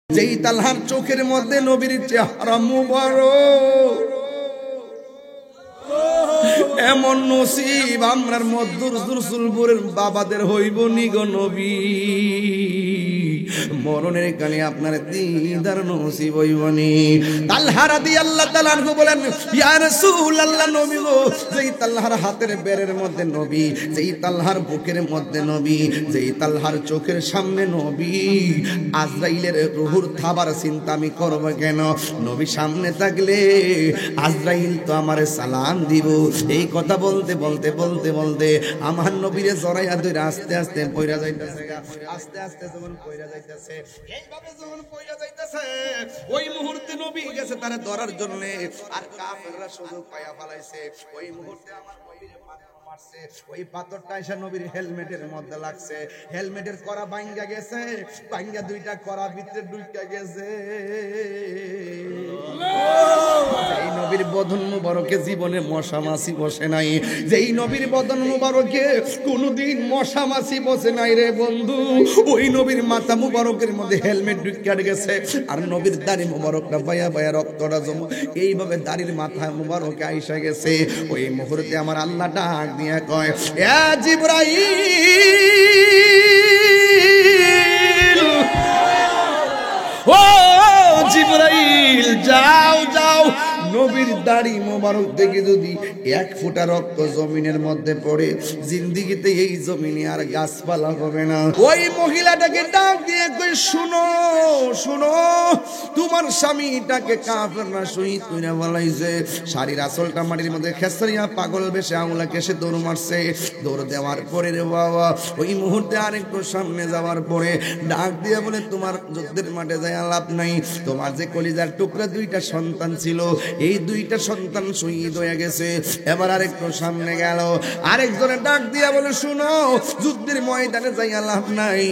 যেই তালহার চোখের মধ্যে নবীর চেহারা মুবারক, এমন নসিব আমরার মধ্যুর দুরসুলপুরের বাবাদের হইব নিগো নবী, মরণের কালে আপনার দিদার নসিব হইবনি। তালহা রাদিয়াল্লাহু তাআলা আনহু বলেন, ইয়া রাসূলুল্লাহ, নবী গো, যেই তালহার হাতের বেরের মধ্যে নবী, যেই তালহার বুকের মধ্যে নবী, যেই তালহার চোখের সামনে নবী, আজরাইলের রুহুর থাবার চিন্তা আমি করব কেন? নবী সামনে থাকলে আজরাইল তো আমারে সালাম দিব। এই কথা বলতে বলতে বলতে বলতে আমার নবীরে জড়াইয়া ধরে আস্তে আস্তে পয়রা যাইতেছে, আস্তে আস্তে যখন পয়রা যাইতেছে, এইভাবে যখন পয়রা যাইতেছে, ওই মুহূর্তে নবী গেছে তারে ধরার জন্য, আর কাফেররা সুযোগ পায়া ফলাইছে। ওই মুহূর্তে আমার নবীরে মারছে, ওই পাথরটা এসে নবীর হেলমেটের মধ্যে লাগছে, হেলমেটের করা ভাঙ্গা গেছে, ভাঙ্গা দুইটা করা ভিতরে ঢুইকা গেছে। এই নবীর বদন মুবারকে জীবনে মশা মাছি বসে নাই, যেই নবীর বদন মুবারকে কোনদিন মশা মাছি বসে নাই রে বন্ধু, ওই নবীর মাথা মুবারকের মধ্যে হেলমেট ঢুকিয়ে গেছে, আর নবীর দাড়ি মুবারকটা বায়া বায়া রক্তটা জমা এইভাবে দাড়ির মাথা মুবারকে আইসা গেছে। ওই মুহূর্তে আমার আল্লাহ ডাক দিয়ে কয়, এ জিবরাইল, ও জিবরাইল, যাও যাও, নবীর দাড়ি মোবারক থেকে যদি এক ফোঁটা রক্ত জমিনের মধ্যে পড়ে, জিন্দিগিতে এই জমিনে আর গাছপালা হবে না। ওই মহিলাটাকে ডাক দিয়ে কই, শুনো শুনো, তোমার স্বামীটাকে কাফেররা শহীদ কইরা বলাইছে, শাড়ির আঁচলটা মাটির মধ্যে খেসারিয়া পাগল বেশে আঙুলা কেসে দৌড় মারছে। দৌড় দেওয়ার পরে রে বাবা, ওই মুহূর্তে আরেকটু সামনে যাওয়ার পরে ডাক দিয়ে বলে, তোমার যুদ্ধের মাঠে যায় লাভ নাই, তোমার যে কলিজার টুকরা দুইটা সন্তান ছিল, এই দুইটা সন্তান শহীদ হয়ে গেছে। এবার আরেকটু সামনে গেল, আরেকজনে ডাক দিয়া বলে, শুনো, যুদ্ধের ময়দানে যাইয়া লাভ নাই,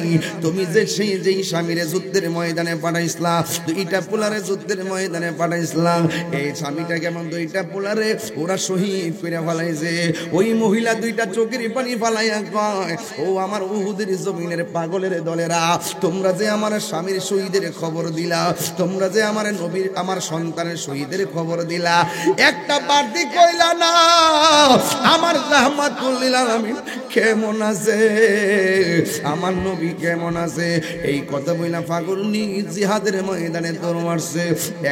তুমি যে সেই যেই স্বামীরে যুদ্ধের ময়দানে পাঠাইছিলা, দুইটা পোলারে যুদ্ধের ময়দানে পাঠাইছিলা, এই স্বামীটা কেমন দুইটা পোলারে ওরা শহীদ করে ফেলাইছে। ওই মহিলা দুইটা চোখের পানি ফালাইয়া কয়, ও আমার উহুদের জমিনের পাগলের দলেরা, তোমরা যে আমার স্বামীর শহীদের খবর দিলা, তোমরা যে আমার নবীর আমার সন্তানের শহীদের খবর দিলা, একটা বাড়তি কইলা না আমার রাহমাতুল লিল আলামিন কেমন আছে, আমার নবী কেমন আছে। এই কথা বইলা পাগল নি জিহাদের ময়দানে দৌড় মারছে।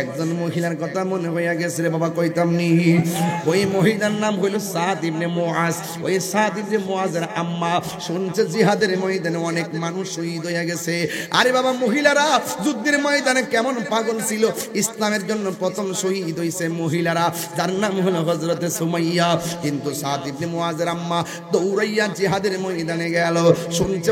একজন মহিলার কথা মনে হইয়া গেছে রে বাবা, কইতাম নি, ওই মহিলার নাম হইল সাদ ইবনে মুআজ। ওই সাদ ইবনে মুআজের আম্মা শুনছে জিহাদের ময়দানে অনেক মানুষ শহীদ হইয়া গেছে। আরে বাবা, মহিলারা যুদ্ধের ময়দানে কেমন পাগল ছিল, ইসলামের জন্য প্রথম শহীদ হইছে মহিলারা, যার নাম হলো হযরতে সুমাইয়া। কিন্তু সাদ ইবনে মুআজের আম্মা দৌড়াইয়া জিহাদের ময়দানে গেল, শুনছে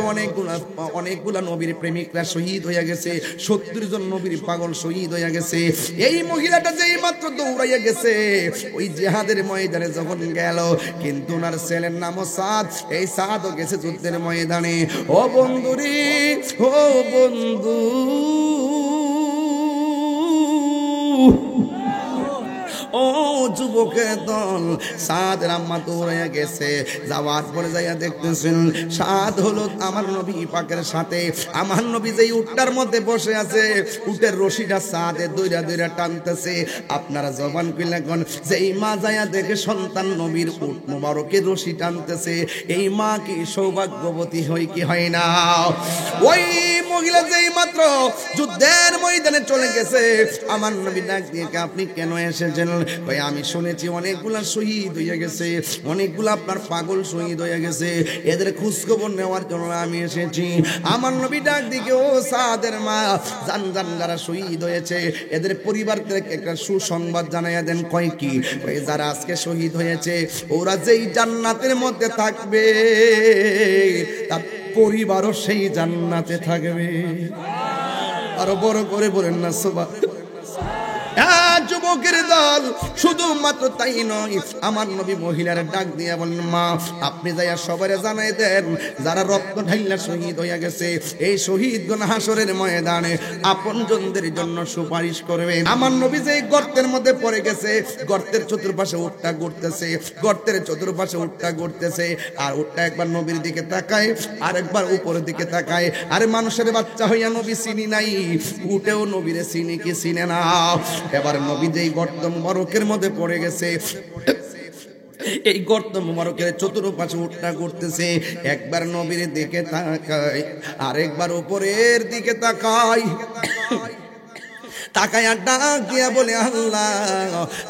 অনেকগুলা নবীর প্রেমিকরা শহীদ হইয়া গেছে, 70 জন নবীর পাগল শহীদ হইয়া গেছে। এই মহিলাটা যেই মাত্র দৌড়াইয়া গেছে ওই জিহাদের ময়দানে যখন গেল, কিন্তু ওনার ছেলের নামও সাদ, এই সাদও গেছে যুদ্ধের ময়দানে। ও বন্ধুরি, ও বন্ধু, ও যুবকের দল, সাদের আম্মা দৌড়াইয়া গেছে। যাওয়ার পরে যাইয়া দেখতেছেন সাদ হলো আমার নবী পাকের সাথে। আমার নবী যেই উটটার মধ্যে বসে আছে, উটের রশিটা সাদে দইরা দইরা টানতেছে। আপনারা জবান কইলা কোন, যেই মা যাইয়া দেখে সন্তান নবীর উট মোবারকের রশি টানতেছে, এই মা কি সৌভাগ্যবতী হয় কি হয় না? ওই মহিলা যেই মাত্র যুদ্ধের ময়দানে চলে গেছে, আমার নবী ডাক দিয়ে, আপনি কেন এসেছেন? ভাই, আমি শুনেছি অনেকগুলা শহীদ হয়ে গেছে, অনেকগুলা আপনার পাগল শহীদ হয়ে গেছে, এদের খোঁজখবর নেওয়ার জন্য আমি এসেছি। আমার নবী ডাক দিকে, ও সাদের মা, জান জান যারা শহীদ হয়েছে এদের পরিবারকে একটা সুসংবাদ জানাইয়া দেন। কয় কি? যারা আজকে শহীদ হয়েছে ওরা যেই জান্নাতের মধ্যে থাকবে, তার পরিবারও সেই জান্নাতে থাকবে। আরো বড় করে বলেন না সুবহানাল্লাহ। যুবকের দল। শুধুমাত্র তাই নয়, আমার নবী মহিলার ডাক দিয়ে বলেন, মা আপনি যাইয়া সবারে জানাই দেন যারা রক্ত ঢাইলা শহীদ হইয়া গেছে, এই শহীদগণ হাসরের ময়দানে আপনজনদের জন্য সুপারিশ করবে। আমার নবী যে গর্তের মধ্যে পড়ে গেছে, গর্তের চতুর্পাশে উটটা ঘুরতেছে, গর্তের চতুর্পাশে উটটা ঘুরতেছে, আর উটটা একবার নবীর দিকে তাকায় আর একবার উপরের দিকে তাকায়। আরে মানুষের বাচ্চা হইয়া নবী চিনি নাই, উটেও নবীরে চিনি কি চিনে না। এবার নবী যেই গর্ত মুবারকের মধ্যে পড়ে গেছে, এই গর্ত মুবারকের চতুর্পাশে উটটা ঘুরতেছে, একবার নবীর দিকে তাকায় আর একবার উপরের দিকে তাকায়। তাকায়া ডাক দিয়া বলে, আল্লাহ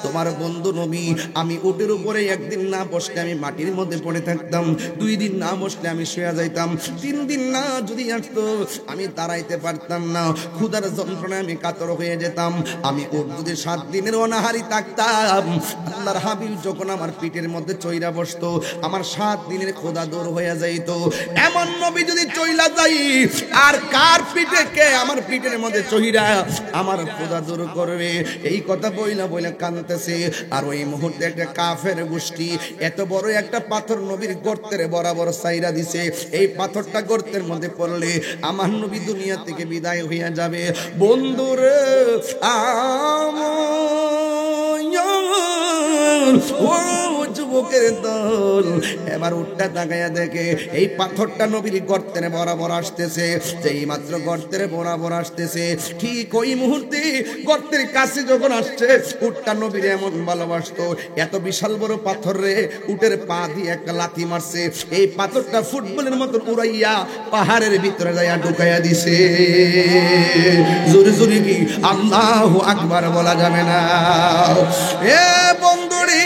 তোমার বন্ধু নবী, আমি উটের উপরে একদিন না বসলে আমি মাটির মধ্যে পড়ে থাকতাম, 2 দিন না বসলে আমি শুয়ে যাইতাম, 3 দিন না যদি আসতো আমি দাঁড়াইতে পারতাম না, ক্ষুধার যন্ত্রণায় আমি কাতর হয়ে যেতাম। আমি উট যদি 7 দিনের অনাহারি থাকতাম, আল্লাহর হাবিব যখন আমার পিঠের মধ্যে চইরা বসতো, আমার 7 দিনের ক্ষুধা দূর হয়ে যাইত। এমন নবী যদি চইলা যাই, আর কার পিঠে কে আমার পিঠের মধ্যে চইরা আমার খোদা দূর করবে? এই কথা বইলা বইলা কাঁদতেছে। আর ওই মুহূর্তে একটা কাফের গোষ্ঠী এত বড় একটা পাথর নবীর গর্তের বরাবর সাইরা দিছে। এই পাথরটা গর্তের মধ্যে পড়লে আমার নবী দুনিয়া থেকে বিদায় হইয়া যাবে। বন্ধুরে ও যুবকের দল, এবার উটটা তাকাইয়া দেখে এই পাথরটা নবীর গর্তের বরাবর আসতেছে। যেই মাত্র গর্তের বরাবর আসতেছে, ঠিক ওই মুহূর্তে গর্তের কাছে যখন আসছে, উটটা নবীর এমন ভালোবাসতো, এত বিশাল বড় পাথর রে উটের পা দিয়ে একটা লাথি মারছে, এই পাথরটা ফুটবলের মতো উড়াইয়া পাহাড়ের ভিতরে যাইয়া ঢুকাইয়া দিছে। জোরে জোরে কি আল্লাহু আকবার বলা যাবে না? এ বন্ধুরে,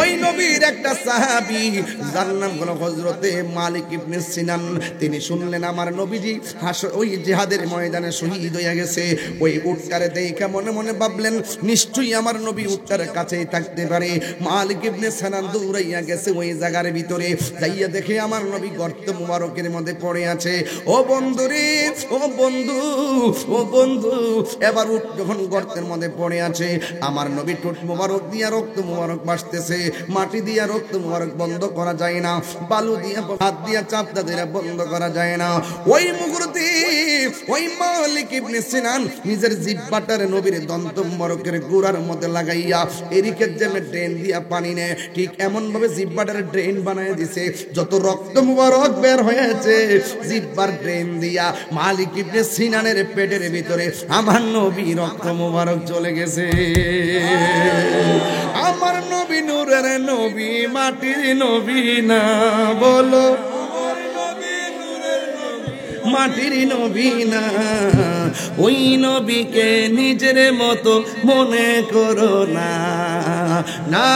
ওই নবীর একটা সাহাবী যার নাম হলো হযরতে মালিক ইবনে সিনান, তিনি শুনলেন আমার নবীজি ওই জিহাদের ময়দানে শহীদ হয়ে গেছে। ওই উটটারে দেখে মনে মনে ভাবলেন, নিশ্চয়ই আমার নবী উটটার কাছেই থাকতে পারে। মালিক ইবনে সিনান দৌড়াইয়া গেছে ওই জায়গার ভিতরে, যাইয়া দেখে আমার নবী গর্ত মুবারকের মধ্যে পড়ে আছে। ও বন্ধুরে, ও বন্ধু, ও বন্ধু, এবার উট যখন গর্তের মধ্যে পড়ে আছে, আমার নবী ঠোঁট মুবারক দিয়া রক্ত মুবারক ভাসতেছে। মাটি দিয়া রক্ত মুবারক বন্ধ করা যায় না, বালু দিয়া হাত দিয়া চাপটা দিয়া বন্ধ করা যায় না। ওই মুহূর্তে ওই মালিক ইবনে সিনান নিজের জিহ্বাটারে নবীর দন্ত মুবারকের গোড়ার মধ্যে লাগাইয়া এরিকের জেমে ড্রেন দিয়া পানি নেয়, ঠিক এমন ভাবে জিহ্বাটারে ড্রেন বানায় দিছে। যত রক্ত মুবারক বের হয়েছে জিহ্বার ড্রেন দিয়া মালিক ইবনে সিনানের পেটের ভিতরে আমার নবী রক্ত মুবারক চলে গেছে। আমার নবী নূরের নবী, মাটির নবী না, বলো মাটির নবী না। ওই নবীকে নিজের মতো মনে করো না, না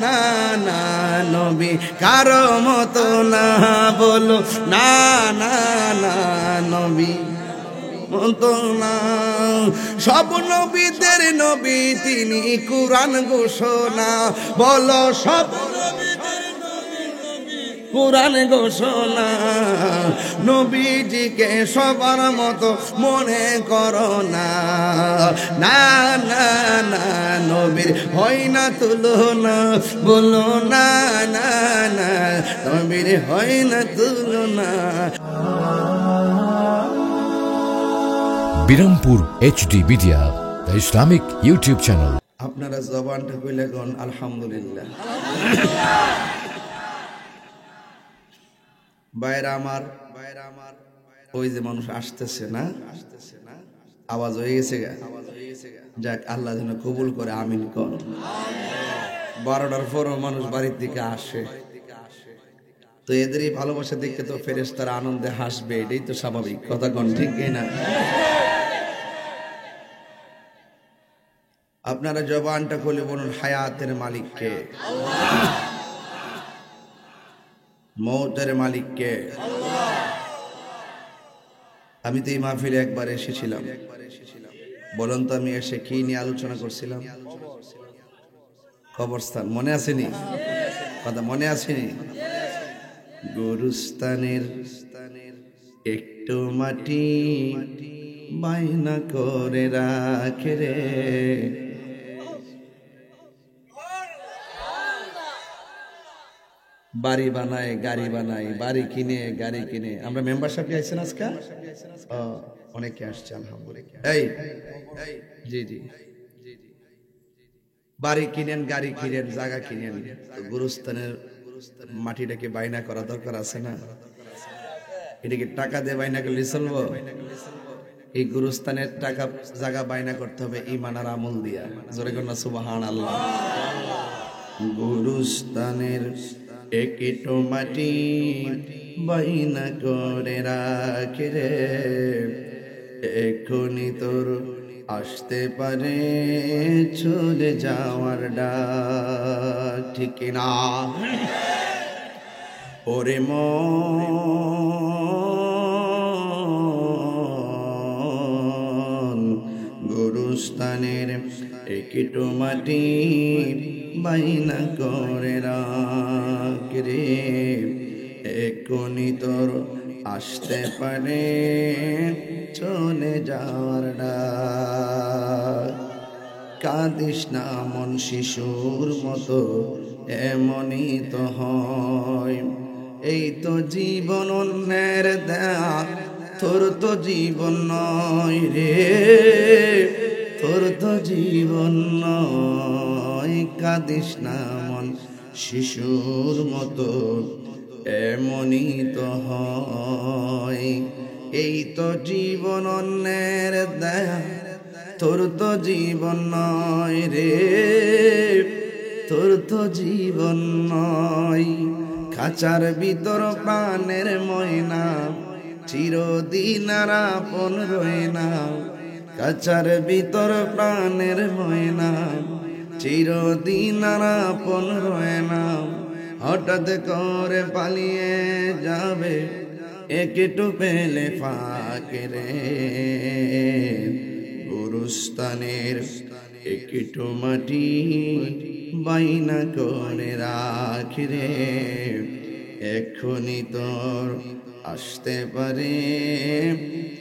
না না, নবী কারো মতো না, বলো না না না, নবী মতো না। সব নবীদের নবী তিনি, কুরআন ঘোষণা, বলো সব কুরআন ঘোষণা। নবীজিকে সবার মতো মনে করো না, না না না, নবীর হয় না তুলনা, বলো না না না, নবীর হয় না তুলনা। Birampur HD media, the Islamic YouTube channel. আপনারা জবানটা কইলে কোন আলহামদুলিল্লাহ। বাইরে আমার ওই যে মানুষ আসতেছে না, আওয়াজ হয়ে গেছে গা, যাক আল্লাহ যেন কবুল করে, আমিন কর। 12টার পরও মানুষ বাড়ির দিকে আসে, তো এদের এই ভালোবাসা দেখে তো ফেরেশতারা আনন্দে হাসবে, এটাই তো স্বাভাবিক কথা, কোন ঠিক না? আপনারা জবানটা খুলে বলুন, হায়াতের মালিককে, মৌতের মালিককে। আমি তো এই মাহফিলে একবার এসেছিলাম, বলুন তো আমি এসে কি নিয়ে আলোচনা করছিলাম? কবরস্থান, মনে আসেনি? কথা মনে আসেনি? গুরুস্থানের একটু মাটি বায়না করে রাখে রে, বাড়ি বানায়, গাড়ি বানায়, বাড়ি কিনে, গাড়ি কিনে। আমরা মেম্বারশিপ আইছেন আজকে, অনেকে আসছে আলহামদুলিল্লাহ। এই জি জি, বাড়ি কিনেন, গাড়ি কিনেন, জায়গা কিনেন, তো গুরুস্থানের মাটিটাকে বাইনা করা দরকার আছে না? এটাকে টাকা দিয়ে বাইনা করলে চলবো? এই গুরুস্থানের টাকা জায়গা বাইনা করতে হবে ঈমান আর আমল দিয়া। জোরে কন্যা সুবহানাল্লাহ। গুরুস্থানের একেটো মাটি বাইনা করে রাখে রে, এখনি তোর আসতে পারে চলে যাওয়ার ডাক, ঠিক না? ওরে মন, গুরুস্থানের একেটো মাটি বাইনা করে রাখ রে, এখনি তোর আসতে পারে চলে যাওয়ার ডাক। কাঁদিস না মন শিশুর মতো, এমনই তো হয়। এই তো জীবন অন্যের দেয়া, তোর তো জীবন নয় রে, তোর তো জীবন নয়। কাঁদিস না মন শিশুর মতো, এমনই তো হয়। এই তো জীবন অন্যের দেয়া, তোর তো জীবন নয় রে, তোর তো জীবন নয়। খাঁচার ভিতর প্রাণের ময়না, চিরদিন আর আপন রয় না। খাঁচার ভিতর প্রাণের ময়না, চিরদিন আর আপন রয় না। হঠাৎ করে পালিয়ে যাবে একটু পেলে ফাঁকে রে, গুরুস্থানের একটু মাটি বাইনা করে রাখি রে, এখনি তোর আসতে পারে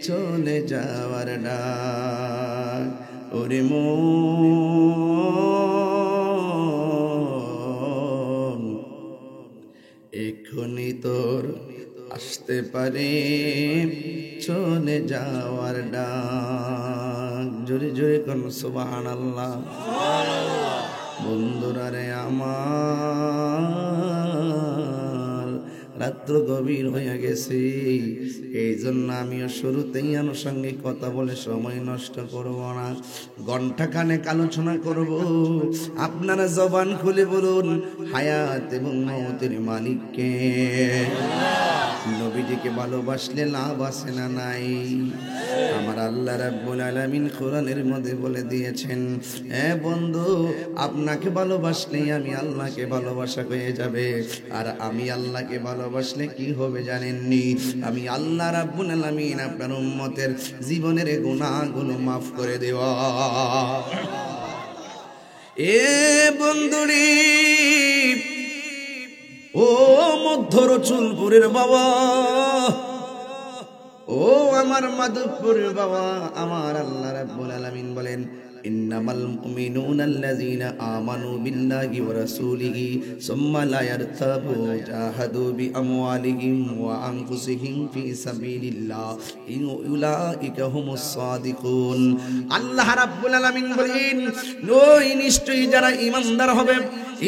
চলে যাওয়ার ডাক। ওরে মন, এখনি তোর আসতে পারে চলে যাওয়ার ডাক। জোরে জোরে কোন সুবহানাল্লাহ। বন্ধুরা রে আমার, রাত্র গভীর হয়ে গেছে, এই জন্য আমিও শুরুতেই আনুষঙ্গিক কথা বলে সময় নষ্ট করব না। ঘন্টা খানেক আলোচনা করব। আপনারা জবান খুলে বলুন, হায়াত এবং মওতের মালিককে। নবীজিকে ভালোবাসলে লাভ আছে না নাই? আমার আল্লাহ রাব্বুল আলামিন কোরআনের মধ্যে বলে দিয়েছেন, বন্ধু, আপনাকে ভালোবাসলে আমি আল্লাহকে ভালোবাসা হয়ে যাবে। আর আমি আল্লাহকে ভালোবাসলে কি হবে জানেননি? আমি আল্লাহ রাব্বুল আলামিন আপনার উম্মতের জীবনের গুনাহগুলো মাফ করে দেওয়া। বন্ধুরি, ও মধ্য রসুলপুরের বাবা, ও আমার মাধবপুরের বাবা, আমার আল্লাহ রাব্বুল আলামিন বলেন, ইন্নামাল মুমিনুনা আল্লাযীনা আমানু বিল্লাহি ওয়া রাসূলিহি সুম্মা লা ইয়ারতাবু জাহাদু বিআমওয়ালিহিম ওয়া আনফুসিহিম ফি সাবিলিল্লাহ উলাইকা হুমুস সাদিকুন। আল্লাহ রাব্বুল আলামিন বলেন, ওই নিশ্চয়ই যারা ঈমানদার হবে,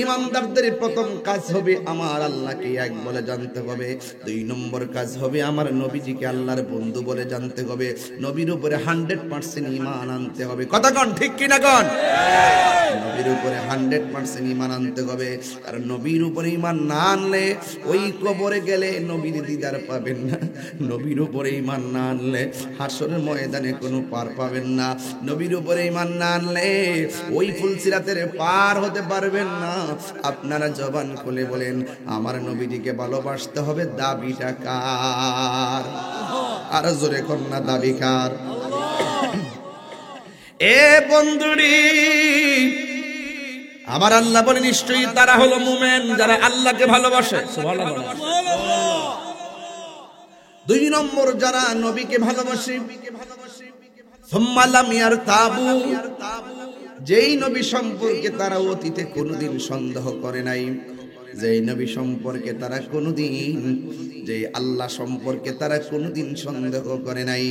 ঈমানদারদের প্রথম কাজ হবে আমার আল্লাহকে এক বলে জানতে হবে। 2 নম্বর কাজ হবে আমার নবীজিকে আল্লাহর বন্ধু বলে জানতে হবে। নবীর উপরে 100% ঈমান আনতে হবে। কথা কোন ঠিক কিনা কোন? নবীর উপরে 100% ঈমান আনতে হবে। কারণ নবীর উপরে ঈমান না আনলে ওই কবরে গেলে নবীর দিদার পাবেন না। নবীর উপরে ঈমান না আনলে হাসরের ময়দানে কোনো পার পাবেন না। নবীর উপরে ঈমান না আনলে ওই ফুলসিরাতের পার হতে পারবেন না। আপনারা জবান খুলে বলেন, আমার নবীজিকে ভালোবাসতে হবে। দাবিটা কার? আর জোরে কন্যা দাবি কার? বন্ধুরি, আমার আল্লাহ বলে, নিশ্চয়ই তারা হলো মুমিন যারা আল্লাহকে ভালোবাসে। সুবহানাল্লাহ। 2 নম্বর যারা নবীকে ভালোবাসে, সুম্মা লাম ইয়ারতাবু, যেই নবী সম্পর্কে তারা অতীতে কোনোদিন সন্দেহ করে নাই, যে নবী সম্পর্কে তারা কোনোদিন, যে আল্লাহ সম্পর্কে তারা কোনোদিন সন্দেহ করে নাই।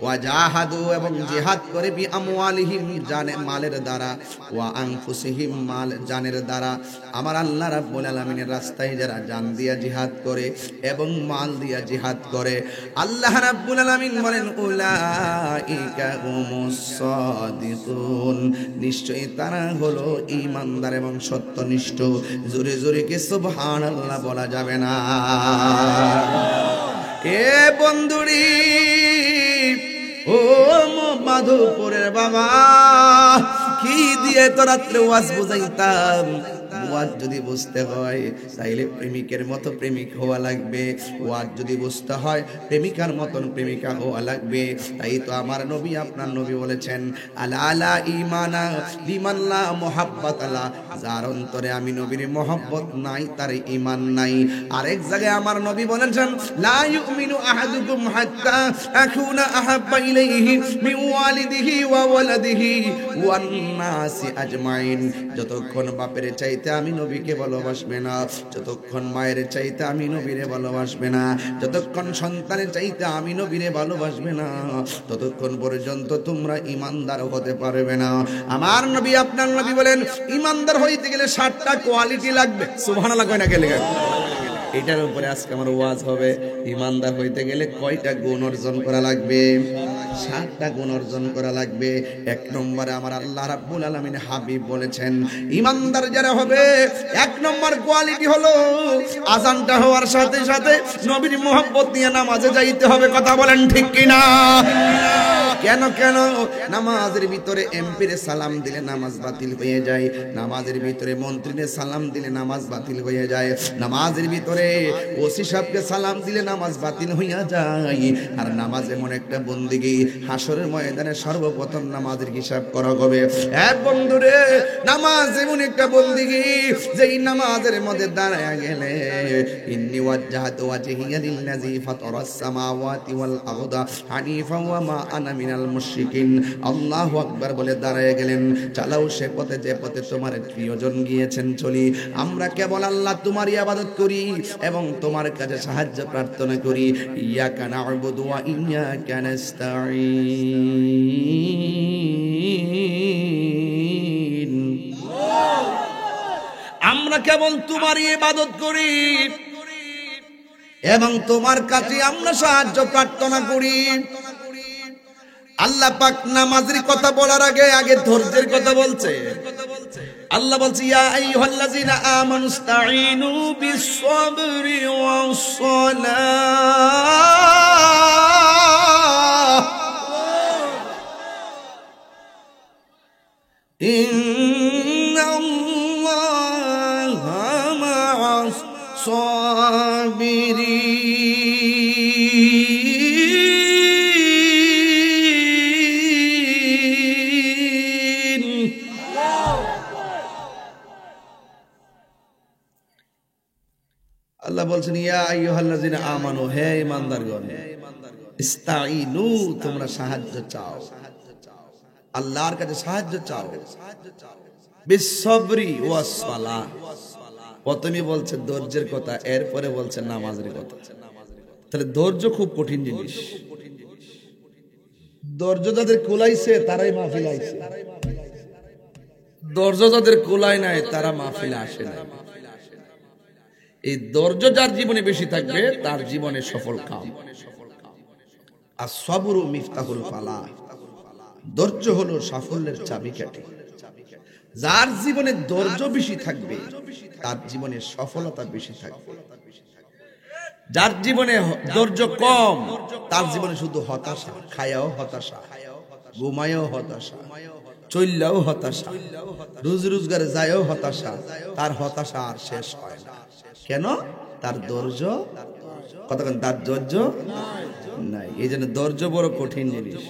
ওয়া জাহাদু, এবং জিহাদ করে বি আমওয়ালিহিম, জানে মালের দ্বারা, ওয়া আনফুসিহিম, মাল জানের দ্বারা। আমার আল্লাহ রাব্বুল আলামিনের রাস্তায় যারা জান দিয়া জিহাদ করে এবং মাল দিয়া জিহাদ করে, আল্লাহ রাব্বুল আলামিন বলেন উলাইকা হুমুস সাদিকুন, নিশ্চয়ই তারা হলো ঈমানদার এবং সত্যনিষ্ঠ। জোরে জোরে কি সুবহানাল্লাহ বলা যাবে না? এ বন্ধুরি, ও মাধবপুরের বাবা, কি দিয়ে তো রাত্রে ওয়াজ বুঝাইতাম। ওয়াজ যদি বুঝতে হয় তাইলে প্রেমিকের মতো প্রেমিক হওয়া লাগবে, ওয়াজ যদি বুঝতে হয় প্রেমিকার মতন প্রেমিকা হওয়া লাগবে। তাই তো আমার নবী, আপনার নবী বলেছেন আলা আলা ঈমানা লিমান লা মুহাব্বাত আলা, যার অন্তরে আমি নবীর মহব্বত নাই তার ঈমান নাই। আরেক জায়গায় আমার নবী বলেছেন লা ইউমিনু আহাদুকুম হাত্তা আকুনা আহাব্বা ইলাইহি মিন ওয়ালিদিহি ওয়া ওয়ালাদিহি ওয়ান নাসি আজমাইন, যতক্ষণ বাপের চাইতে আমি নবীকে ভালোবাসবে না, যতক্ষণ মায়ের চাইতে আমি নবীরে ভালোবাসবে না, যতক্ষণ সন্তানের চাইতে আমি নবীরে ভালোবাসবে না, ততক্ষণ পর্যন্ত তোমরা ঈমানদার হতে পারবে না। আমার নবী, আপনার নবী বলেন ঈমানদার হইতে গেলে 7টা কোয়ালিটি লাগবে। সুবহানাল্লাহ কয় না কে লেগে? এটার উপরে আজকে আমার ওয়াজ হবে। ঈমানদার হইতে গেলে কয়টা গুণ অর্জন করা লাগবে? 7টা গুণ অর্জন করা লাগবে। 1 নম্বরে আমার আল্লাহ রাব্বুল আলামিন হাবিব বলেছেন ঈমানদার যারা হবে 1 নম্বর কোয়ালিটি হলো আযানটা হওয়ার সাথে সাথে নবীর মহব্বত নিয়ে নামাজে যাইতে হবে। কথা বলেন ঠিক কিনা? কেন কেন? নামাজের ভিতরে এমপিরে সালাম দিলে নামাজ বাতিল হয়ে যায়, নামাজের ভিতরে মন্ত্রীরে সালাম দিলে নামাজ বাতিল হয়ে যায়, নামাজের ভিতরে ওসি সাহেবকে সালাম দিলে নামাজ বাতিল হইয়া যায়। আর নামাজ এমন একটা বন্দেগী, হাসরের ময়দানে সর্বপ্রথম নামাজের হিসাব করা হবে। এক বন্ধুরে, নামাজ এমন একটা বন্দেগী যেই নামাজের মধ্যে দাঁড়ায় গেলে ইন্নী ওয়াজ্জাহতু ওয়াজহিয়া লিল্লাযী ফাতারাস সামাওয়াতি ওয়াল আরদা হানিফা ওয়া মা আনা মিনাল মুশরিকিন, আল্লাহু আকবার বলে দাঁড়ায় গেলেন। চালাও সে পথে যে পথে তোমার প্রিয়জন গিয়েছেন চলি। আমরা কেবল আল্লাহ তোমারই ইবাদত করি এবং তোমার কাছে সাহায্য প্রার্থনা করি। ইয়াকা না'বুদু ওয়া ইয়াকা নাস্তাঈন, আমরা কেবল তোমারই ইবাদত করি এবং তোমার কাছে আমরা সাহায্য প্রার্থনা করি। আল্লাহ পাক নামাজের কথা বলার আগে ধৈর্যের কথা বলছে। আল্লাহ বলছে ইয়া আইয়ুহাল্লাযীনা আমানুস্তাঈনু বিস-সাবরি ওয়াস-সালাহ ইন্নাল্লাহা মা'আস-সাবিরিন। আল্লাহ বলছেন ইয়া আইয়ুহাল্লাযীনা আমানু, হে ঈমানদারগণ, ইস্তাঈনু, তোমরা সাহায্য চাও, আল্লাহর কাছে সাহায্য চাও, বিস-সাবরি ওয়াস-সালাহ। প্রথমে বলছে ধৈর্যের কথা, এরপরে বলছে নামাজের কথা। তাহলে ধৈর্য খুব কঠিন জিনিস। ধৈর্য যাদের কোলাইছে তারাই মাহফিলে আইছে, ধৈর্য যাদের কোলাই নাই তারা মাহফিলে আসে না। এই ধৈর্য যার জীবনে বেশি থাকবে তার জীবনে সফল কাম। আস-সাবরু মিফতাহুল ফালাহ, ধৈর্য হলো সাফল্যের চাবিকাঠি। যার জীবনে ধৈর্য বেশি থাকবে তার জীবনে সফলতা বেশি থাকবে। যার জীবনে ধৈর্য কম তার জীবনে শুধু হতাশা, খায়াও হতাশা, ঘুমায়ও হতাশা, চললেও হতাশা, রোজ রোজগারে যায়ও হতাশা, তার হতাশা আর শেষ হয় না। কেন? তার ধৈর্য, কতক্ষণ তার ধৈর্য নাই। এই জন্য ধৈর্য বড় কঠিন জিনিস।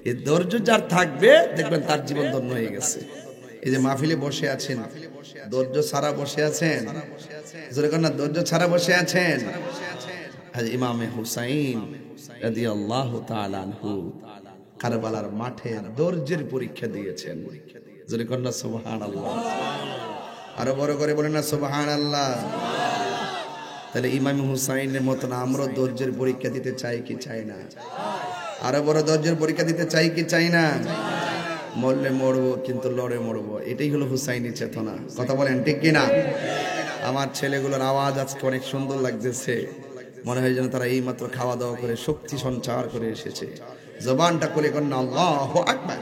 এই ধৈর্য যার থাকবে দেখবেন তার জীবন ধন্য হয়ে গেছে। এই যে মাহফিলে বসে আছেন, ধৈর্য ছাড়া বসে আছেন, যেরকম না ধৈর্য ছাড়া বসে আছেন। ইমামে হুসাইন রাদিয়াল্লাহু তাআলা আনহু কারবালার মাঠে ধৈর্যের পরীক্ষা দিয়েছেন। যেরকম না সুবহানাল্লাহ। আরো বড় করে বলেন না সুবহানাল্লাহ। তাহলে ইমাম হুসাইনের মতন আমরা ধৈর্যের পরীক্ষা দিতে চাই কি চাই না? আরো বড় ধৈর্যের পরীক্ষা দিতে চাই কি চাই না? মরলে মরবো, কিন্তু লড়ে মরবো, এটাই হলো হুসাইনি চেতনা। কথা বলেন ঠিক কিনা? আমার ছেলেগুলোর আওয়াজ আজকে অনেক সুন্দর লাগতেছে, মনে হয় যেন তারা এই মাত্র খাওয়া দাওয়া করে শক্তি সঞ্চার করে এসেছে। জবানটা খুলে কন্যা আল্লাহু আকবার।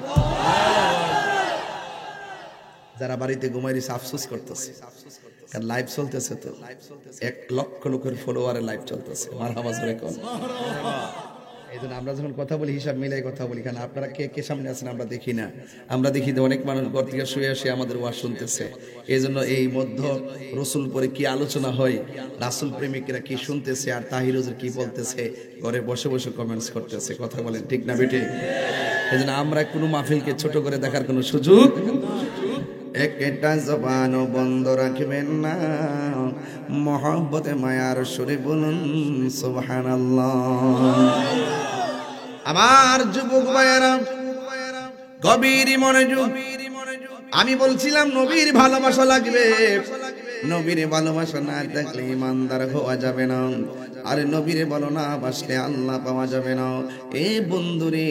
যারা বাড়িতে ঘুমাই দিছে আফসোস করতেছে, কারণ লাইভ চলতেছে, তো 1 লক্ষ লোকের ফলোয়ারে লাইভ চলতেছে। মারহাবা জোরে কোন। এই জন্য আমরা যখন কথা বলি হিসাব মিলাই কথা বলি, কারণ আপনারা কে কে সামনে আছেন আমরা দেখি না। আমরা দেখি যে অনেক মানুষ ঘর থেকে শুয়ে আসে আমাদের ওয়াজ শুনতেছে। এই জন্য এই মধ্য রসুল পরে কি আলোচনা হয়, রাসুল প্রেমিকরা কি শুনতেছে, আর তাহির হুজুর কি বলতেছে, ঘরে বসে বসে কমেন্টস করতেছে। কথা বলেন ঠিক না বেটে? এই জন্য আমরা কোনো মাহফিলকে ছোট করে দেখার কোনো সুযোগ, একটা জবানও বন্ধ রাখবেন না। মহব্বতে মায়ার সুরে বলুন সুবহানাল্লাহ। আমার যুবক ভাইয়েরা, গভীর মনোযোগ। আমি বলছিলাম নবীর ভালোবাসা লাগবে। নবীর ভালোবাসা না থাকলে ইমানদার হওয়া যাবে না, আর নবীরে বলো না বাসলে আল্লাহ পাওয়া যাবে না। এই বন্ধুরে,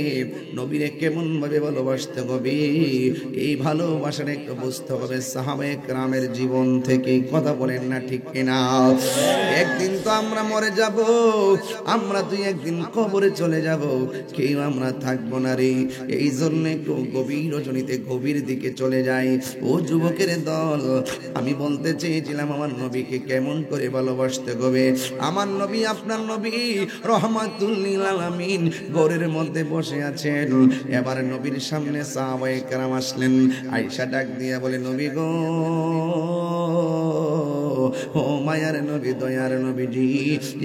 নবীরে কেমন ভাবে ভালোবাসতে হবে, এই ভালোবাসাটা একটু বুঝতে হবে সাহাবায়ে কেরামের জীবন থেকে। কথা বলেন না ঠিক কিনা? একদিন তো আমরা মরে যাব, আমরা তুই একদিন কবরে চলে যাব, কেউ আমরা থাকবো না রে। এই জন্য একটু গভীর রজনীতে গভীর দিকে চলে যাই। ও যুবকের দল, আমি বলতে চেয়েছিলাম আমার নবীকে কেমন করে ভালোবাসতে হবে। আমার নবী, আপনার নবী রহমাতুল লিল আলামিন ঘরের মধ্যে বসে আছেন। এবার নবীর সামনে সাহাবায়ে কেরাম আসলেন। আয়েশা ডাক দিয়া বলে, নবী গো, ও মায়ার নবী, দয়ার নবীজি,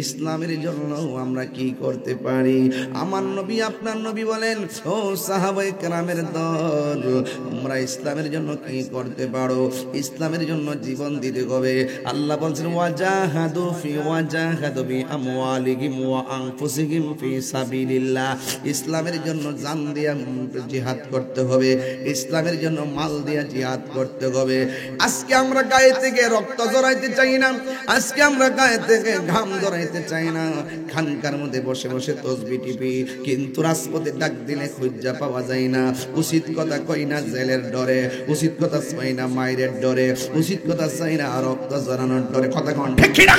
ইসলামের জন্য আমরা কি করতে পারি? আমার নবী, আপনার নবী বলেন, ও সাহাবায়ে কেরামের দল, তোমরা ইসলামের জন্য কি করতে পারো? ইসলামের জন্য জীবন দিতে হবে। আল্লাহ বলছেন, ওয়াজাহাদু বিআমওয়ালিহিম ওয়া আনফুসিহিম ফি সাবিলিল্লাহ। ইসলামের জন্য জান দিয়া জিহাদ করতে হবে, ইসলামের জন্য মাল দিয়া জিহাদ করতে হবে। আজকে আমরা গায়ে থেকে রক্ত ঝরাইতে চাই না, আজকে আমরা গায়ে থেকে ঘাম ঝরাইতে চাই না। খানকার মধ্যে বসে বসে তসবিহ টিপি, কিন্তু রাজপথে ডাক দিলে খুঁজা পাওয়া যায় না। উচিত কথা কই না জেলের ডরে, উচিত কথা চাই না মায়ের ডরে, উচিত কথা চাই না রক্ত ঝরানোর ডরে। কথা কোন ঠিক কি না?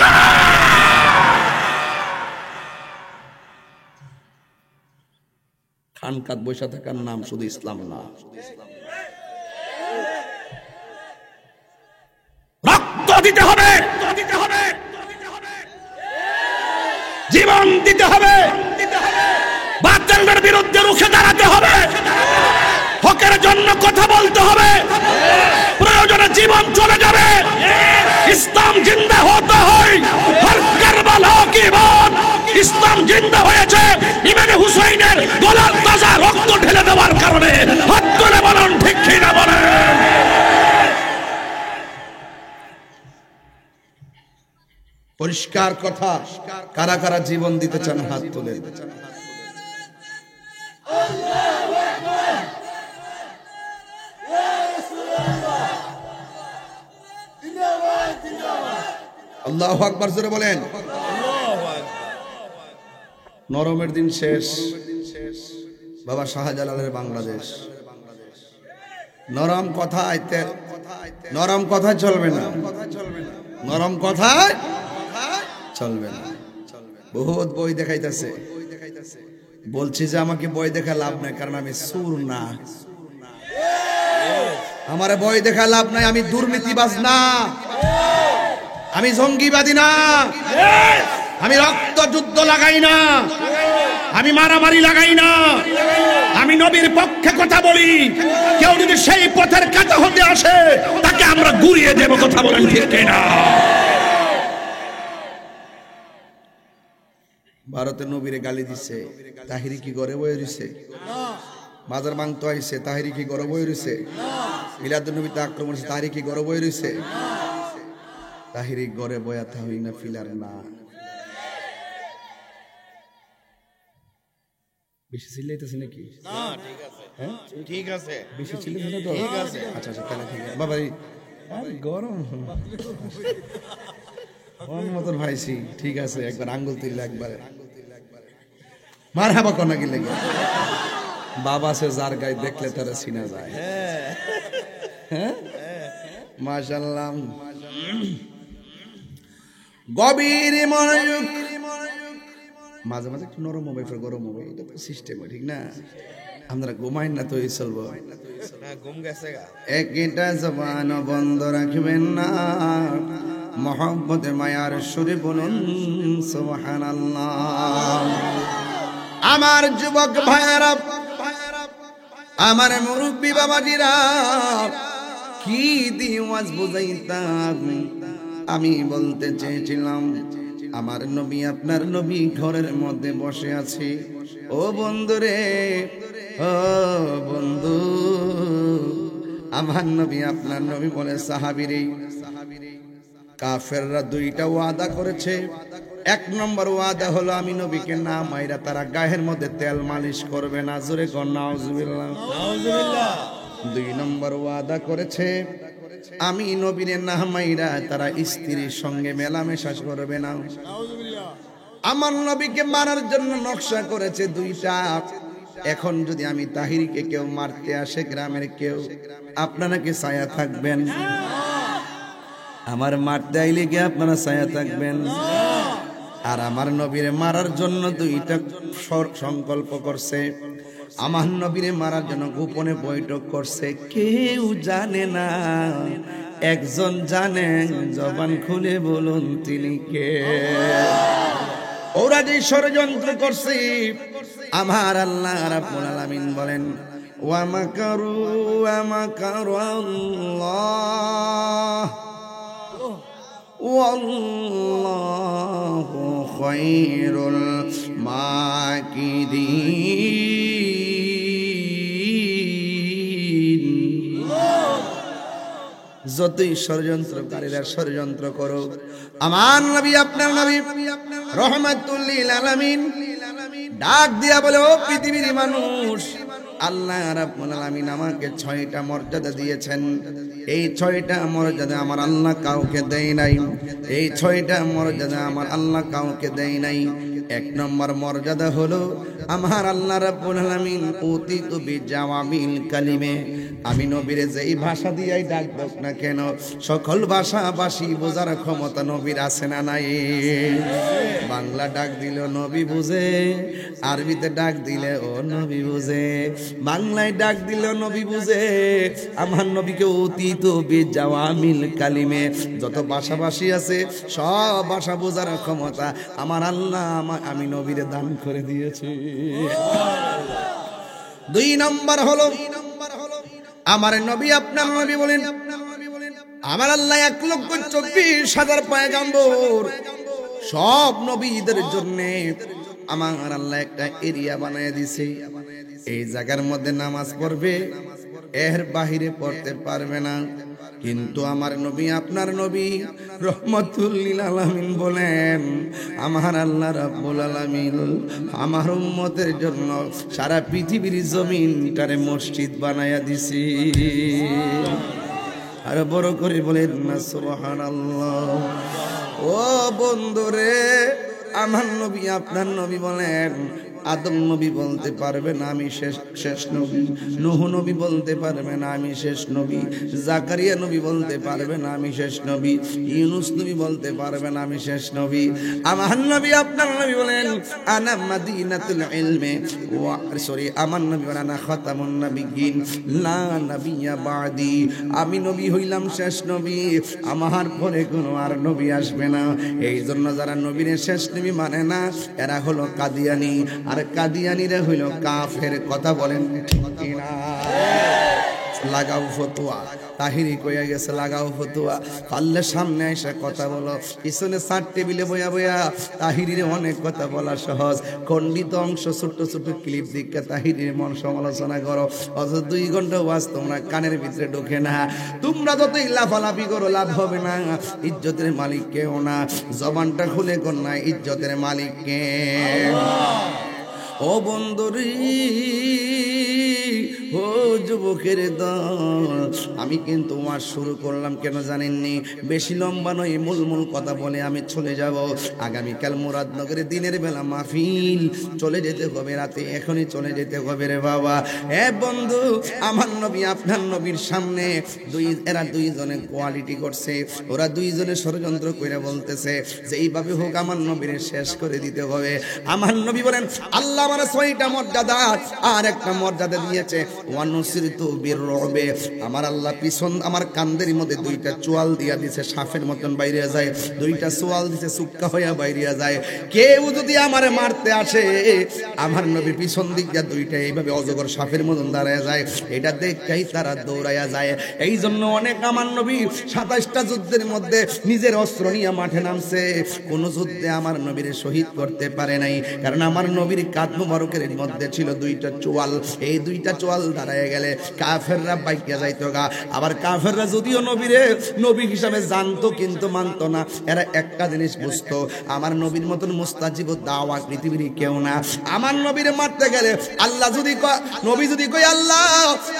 খানকাত বসে থাকার নাম শুধু ইসলাম না। রক্ত দিতে হবে, জীবন দিতে হবে, বাতিলের বিরুদ্ধে রুখে দাঁড়াতে হবে, হকের জন্য কথা বলতে হবে, প্রয়োজনে জীবন চলে যাবে। ইসলাম জিন্দা হতে হয়, হর কারবালা কি বাত। ইসলাম জিন্দা হয়েছে ইমামে হুসাইনের গলার তাজা রক্ত ঢেলে দেওয়ার কারণে। হাত তুলে বলুন ঠিক কি না বলেন? পরিষ্কার কথা, কারা কারা জীবন দিতে চান হাত তুলে। আল্লাহু আকবার জোরে বলেন। নরমের দিন শেষ, বাবা শাহজালালের বাংলাদেশ। নরম কথায় নরম কথা চলবে না, নরম কথায় চলবে না। বহুত বই দেখাইতেছে, বলছি যে আমাকে বই দেখা লাভ নাই, কারণ আমি সুর না। আমার বই দেখা লাভ নাই, আমি দুর্নীতিবাজ না, আমি জঙ্গিবাদী না, আমি রক্ত যুদ্ধ লাগাই না, আমি মারামারি লাগাই না, আমি নবীর পক্ষে কথা বলি। কেউ যদি সেই পথের কাছে হতে আসে, তাকে আমরা গুড়িয়ে দেব। কথা বলেন ঠিক না? ভারতের নবীরে গালি দিছে, তাহিরি কি ঘরে বয়ে রইছে? বাজার ভাঙতে আইছে, তাহিরি কি ঘরে বয়ে রইছে? মিলাদুন নবীতে আক্রমণ হয়েছে, তাহিরি কি ঘরে বয়ে রইছে? তাহিরি ঘরে বয়া থাকি না, ফিলার না। বেশি চিল্লাইতেছি নাকি? না ঠিক আছে, হ্যাঁ ঠিক আছে, বেশি চিল্লাইতেছি না তো? ঠিক আছে, আচ্ছা আচ্ছা, তাহলে ঠিক আছে। বাবা গরম মতন ভাইছি, ঠিক আছে, একবার আঙ্গুল তুললে একবারে মার হাবা কনা গেলে বাবা সে যার গায়ে দেখলে তারা চিনা যায়। হ্যাঁ মাশাআল্লাহ, গভীর মনোযোগ। মাঝে মাঝে একটু নরম হবে, ফের গরম হবে, এটা তো সিস্টেম, ঠিক না? আমরা ঘুমাই না তো এই চলবো, একটা জবান বন্ধ রাখবেন না। মহব্বতে মায়ার সুরে বলুন সুবহানাল্লাহ। আমার যুবক ভাইয়েরা, আমার মুরব্বী বাবাজিরা, কি দিয়ে ওয়াজ বুঝাইতাম? আমি বলতে চেয়েছিলাম আমার নবী আপনার নবী ঘরের মধ্যে বসে আছে। ও বন্ধু রে, ও বন্ধু, আমার নবী আপনার নবী বলে সাহাবীরে, কাফেররা দুইটা ওয়াদা করেছে। এক নম্বর ওয়াদা হলো আমি নবীকে না মাইরা তারা গায়ের মধ্যে তেল মালিশ করবে না। জোরে কর নাউজুবিল্লাহ। দুই নম্বর ওয়াদা করেছে আমি নবীরে না মাইরা তারা স্ত্রীর সঙ্গে মেলামেশা করবে না। আমার নবীকে মারার জন্য নকশা করেছে দুইটা। এখন যদি আমি তাহিরকে কেউ মারতে আসে, গ্রামের কেউ, আপনারা কি ছায়া থাকবেন? আমার মারতে আইলে কি আপনারা ছায়া থাকবেন? আর আমার নবীরে মারার জন্য দুইটা সংকল্প করছে। আমার নবীরে মারার জন্য গোপনে বৈঠক করছে, কেউ জানে না, একজন জানে, জবান খুলে বলুন তিনি কে? ওরা যে ষড়যন্ত্র করছে, আমার আল্লাহ রাব্বুল আলামিন বলেন ওয়া মাকারু ওয়া মাকারাল্লাহ ওয়াল্লাহু খায়রুল মাকিরিন। যতই ষড়যন্ত্রকারীরা ষড়যন্ত্র করো, আমার নবী আপনার নবী রহমাতুল লিল আলামিন ডাক দিয়া বলে, ও পৃথিবীর মানুষ, আল্লাহ রাব্বুল আলামিন আমাকে 6টা মর্যাদা দিয়েছেন। এই 6টা মর্যাদা আমার আল্লাহ কাউকে দেয় নাই। এই 6টা মর্যাদা আমার আল্লাহ কাউকে দেয় নাই। এক নম্বর মর্যাদা হলো আমার আল্লাহ রাব্বুল আলামিন উতিতু বিজাওয়ামিল কালিমে, আমি নবীরে যেই ভাষা দিয়াই ডাক দাও না কেন, সকল ভাষাভাষী বোঝার ক্ষমতা নবীর আছে না নাই? বাংলা ডাক দিল নবী বুঝে, আরবিতে ডাক দিলে ও নবী বুঝে, বাংলায় ডাক দিল নবী বুঝে। আমার নবীকে উতিতু বিজাওয়ামিল কালিমে, যত ভাষাভাষী আছে সব ভাষা বোঝার ক্ষমতা আমার আল্লাহ আমি নবীরে দান করে দিয়েছি। দুই নম্বর হলো আমার নবী আপনার নবী বলেন, আমার আল্লাহ 1,24,000 পয়গাম্বর, সব নবীদের জন্য আমার আল্লাহ একটা এরিয়া বানায় দিছে। এই জায়গার মধ্যে নামাজ পড়বে, এর বাহিরে পড়তে পারবে না। কিন্তু আমার নবী আপনার নবী রহমাতুল লিল আলামিন বলেন, আমার আল্লাহ রাব্বুল আলামিন আমার উম্মতের জন্য সারা পৃথিবীর জমিনটারে মসজিদ বানায়া দিছি। আর বড় করে বলেন না সুবহানাল্লাহ। ও বন্ধুরে, আমার নবী আপনার নবী বলেন, আদম নবী বলতে পারবে না আমি শেষ নবী, নূহ নবী বলতে পারবে না আমি শেষ নবী, জাকারিয়া নবী বলতে পারবে না আমি শেষ নবী, ইউনূস নবী বলতে পারবে না আমি শেষ নবী। আমার নবী আপনার নবী বলেন আনা মাদিনাতুল ইলমে ওয়া আমার নবী বলেন আনা খাতামুন নবিয়্যিন লা নাবিয়্যা বাদি, আমি নবী হইলাম শেষ নবী, আমার পরে কোনো আর নবী আসবে না। এই জন্য যারা নবীর শেষ নবী মানে না, এরা হলো কাদিয়ানি, আর কাদিয়ানিরা হইল কাফের। কথা বলেন ঠিক কিনা? লাগাও ফতুয়া, তাহিরি কইয়া গেছে লাগাও ফতুয়া, পারলে সামনে এসে কথা বলো, পিছনে 4 টেবিলে বইয়া বইয়া তাহিরির অনেক কথা বলা সহজ, খণ্ডিত অংশ ছোট্ট ছোট্ট ক্লিপ দিকে তাহিরির মন সমালোচনা করো, অথচ 2 ঘন্টা ওয়াজ তোমরা কানের ভিতরে ঢোকে না। তোমরা যতই লাফালাফি করো লাভ হবে না, ইজ্জতের মালিক কেউ না। জবানটা খুলে কর না, ইজ্জতের মালিক কে? ও বন্ধুরি, ও যুবকের দল, আমি কিন্তু ওয়াজ শুরু করলাম কেন জানেননি? বেশি লম্বা নয়, মূল কথা বলে আমি চলে যাব। আগামীকাল মুরাদনগরে দিনের বেলা মাহফিল, চলে যেতে হবে রাতে, এখনই চলে যেতে হবে রে বাবা। বন্ধু, আমার নবী আপনার নবীর সামনে এরা দুইজনে কোয়ালিটি করছে, ওরা দুইজনে ষড়যন্ত্র করে বলতেছে যে এইভাবে হোক আমার নবীর শেষ করে দিতে হবে। আমার নবী বলেন, আল্লাহ আমার 6টা মর্যাদা আর একটা মর্যাদা দিয়েছে, ওয়ানুসিরতু বিররবে, আমার আল্লাহ পিছন আমার কান্দের মধ্যে 2টা চোয়াল দিয়া দিছে, সাপের মতন বাইরে যায়, 2টা চোয়াল দিছে, সুক্কা হইয়া বাইরে যায়। কেউ যদি আমারে মারতে আসে, আমার নবী পিছন দিক দিয়া 2টা এইভাবে অজগর সাপের মতন দাঁড়ায় যায়, এটা দেখেই তারা দৌড়াইয়া যায়। এই জন্য অনেক আমার নবী 27টা যুদ্ধের মধ্যে নিজের অস্ত্র নিয়ে মাঠে নামছে, কোন যুদ্ধে আমার নবীর শহীদ করতে পারে নাই, কারণ আমার নবীর কাঁধ মোবারকের মধ্যে ছিল 2টা চোয়াল। এই 2টা চোয়াল দাঁড়ায় গেলে কাফেররা বাইকে যাইতো গা। আবার কাফেররা যদিও নবীরে নবী হিসাবে জানতো কিন্তু মানতো না। এরা একটা জিনিস বুঝতো, আমার নবীর মতন মুস্তাজিব দাওয়া পৃথিবীর কেউ না। আমার নবীরে মারতে গেলে আল্লাহ যদি নবী যদি কই আল্লাহ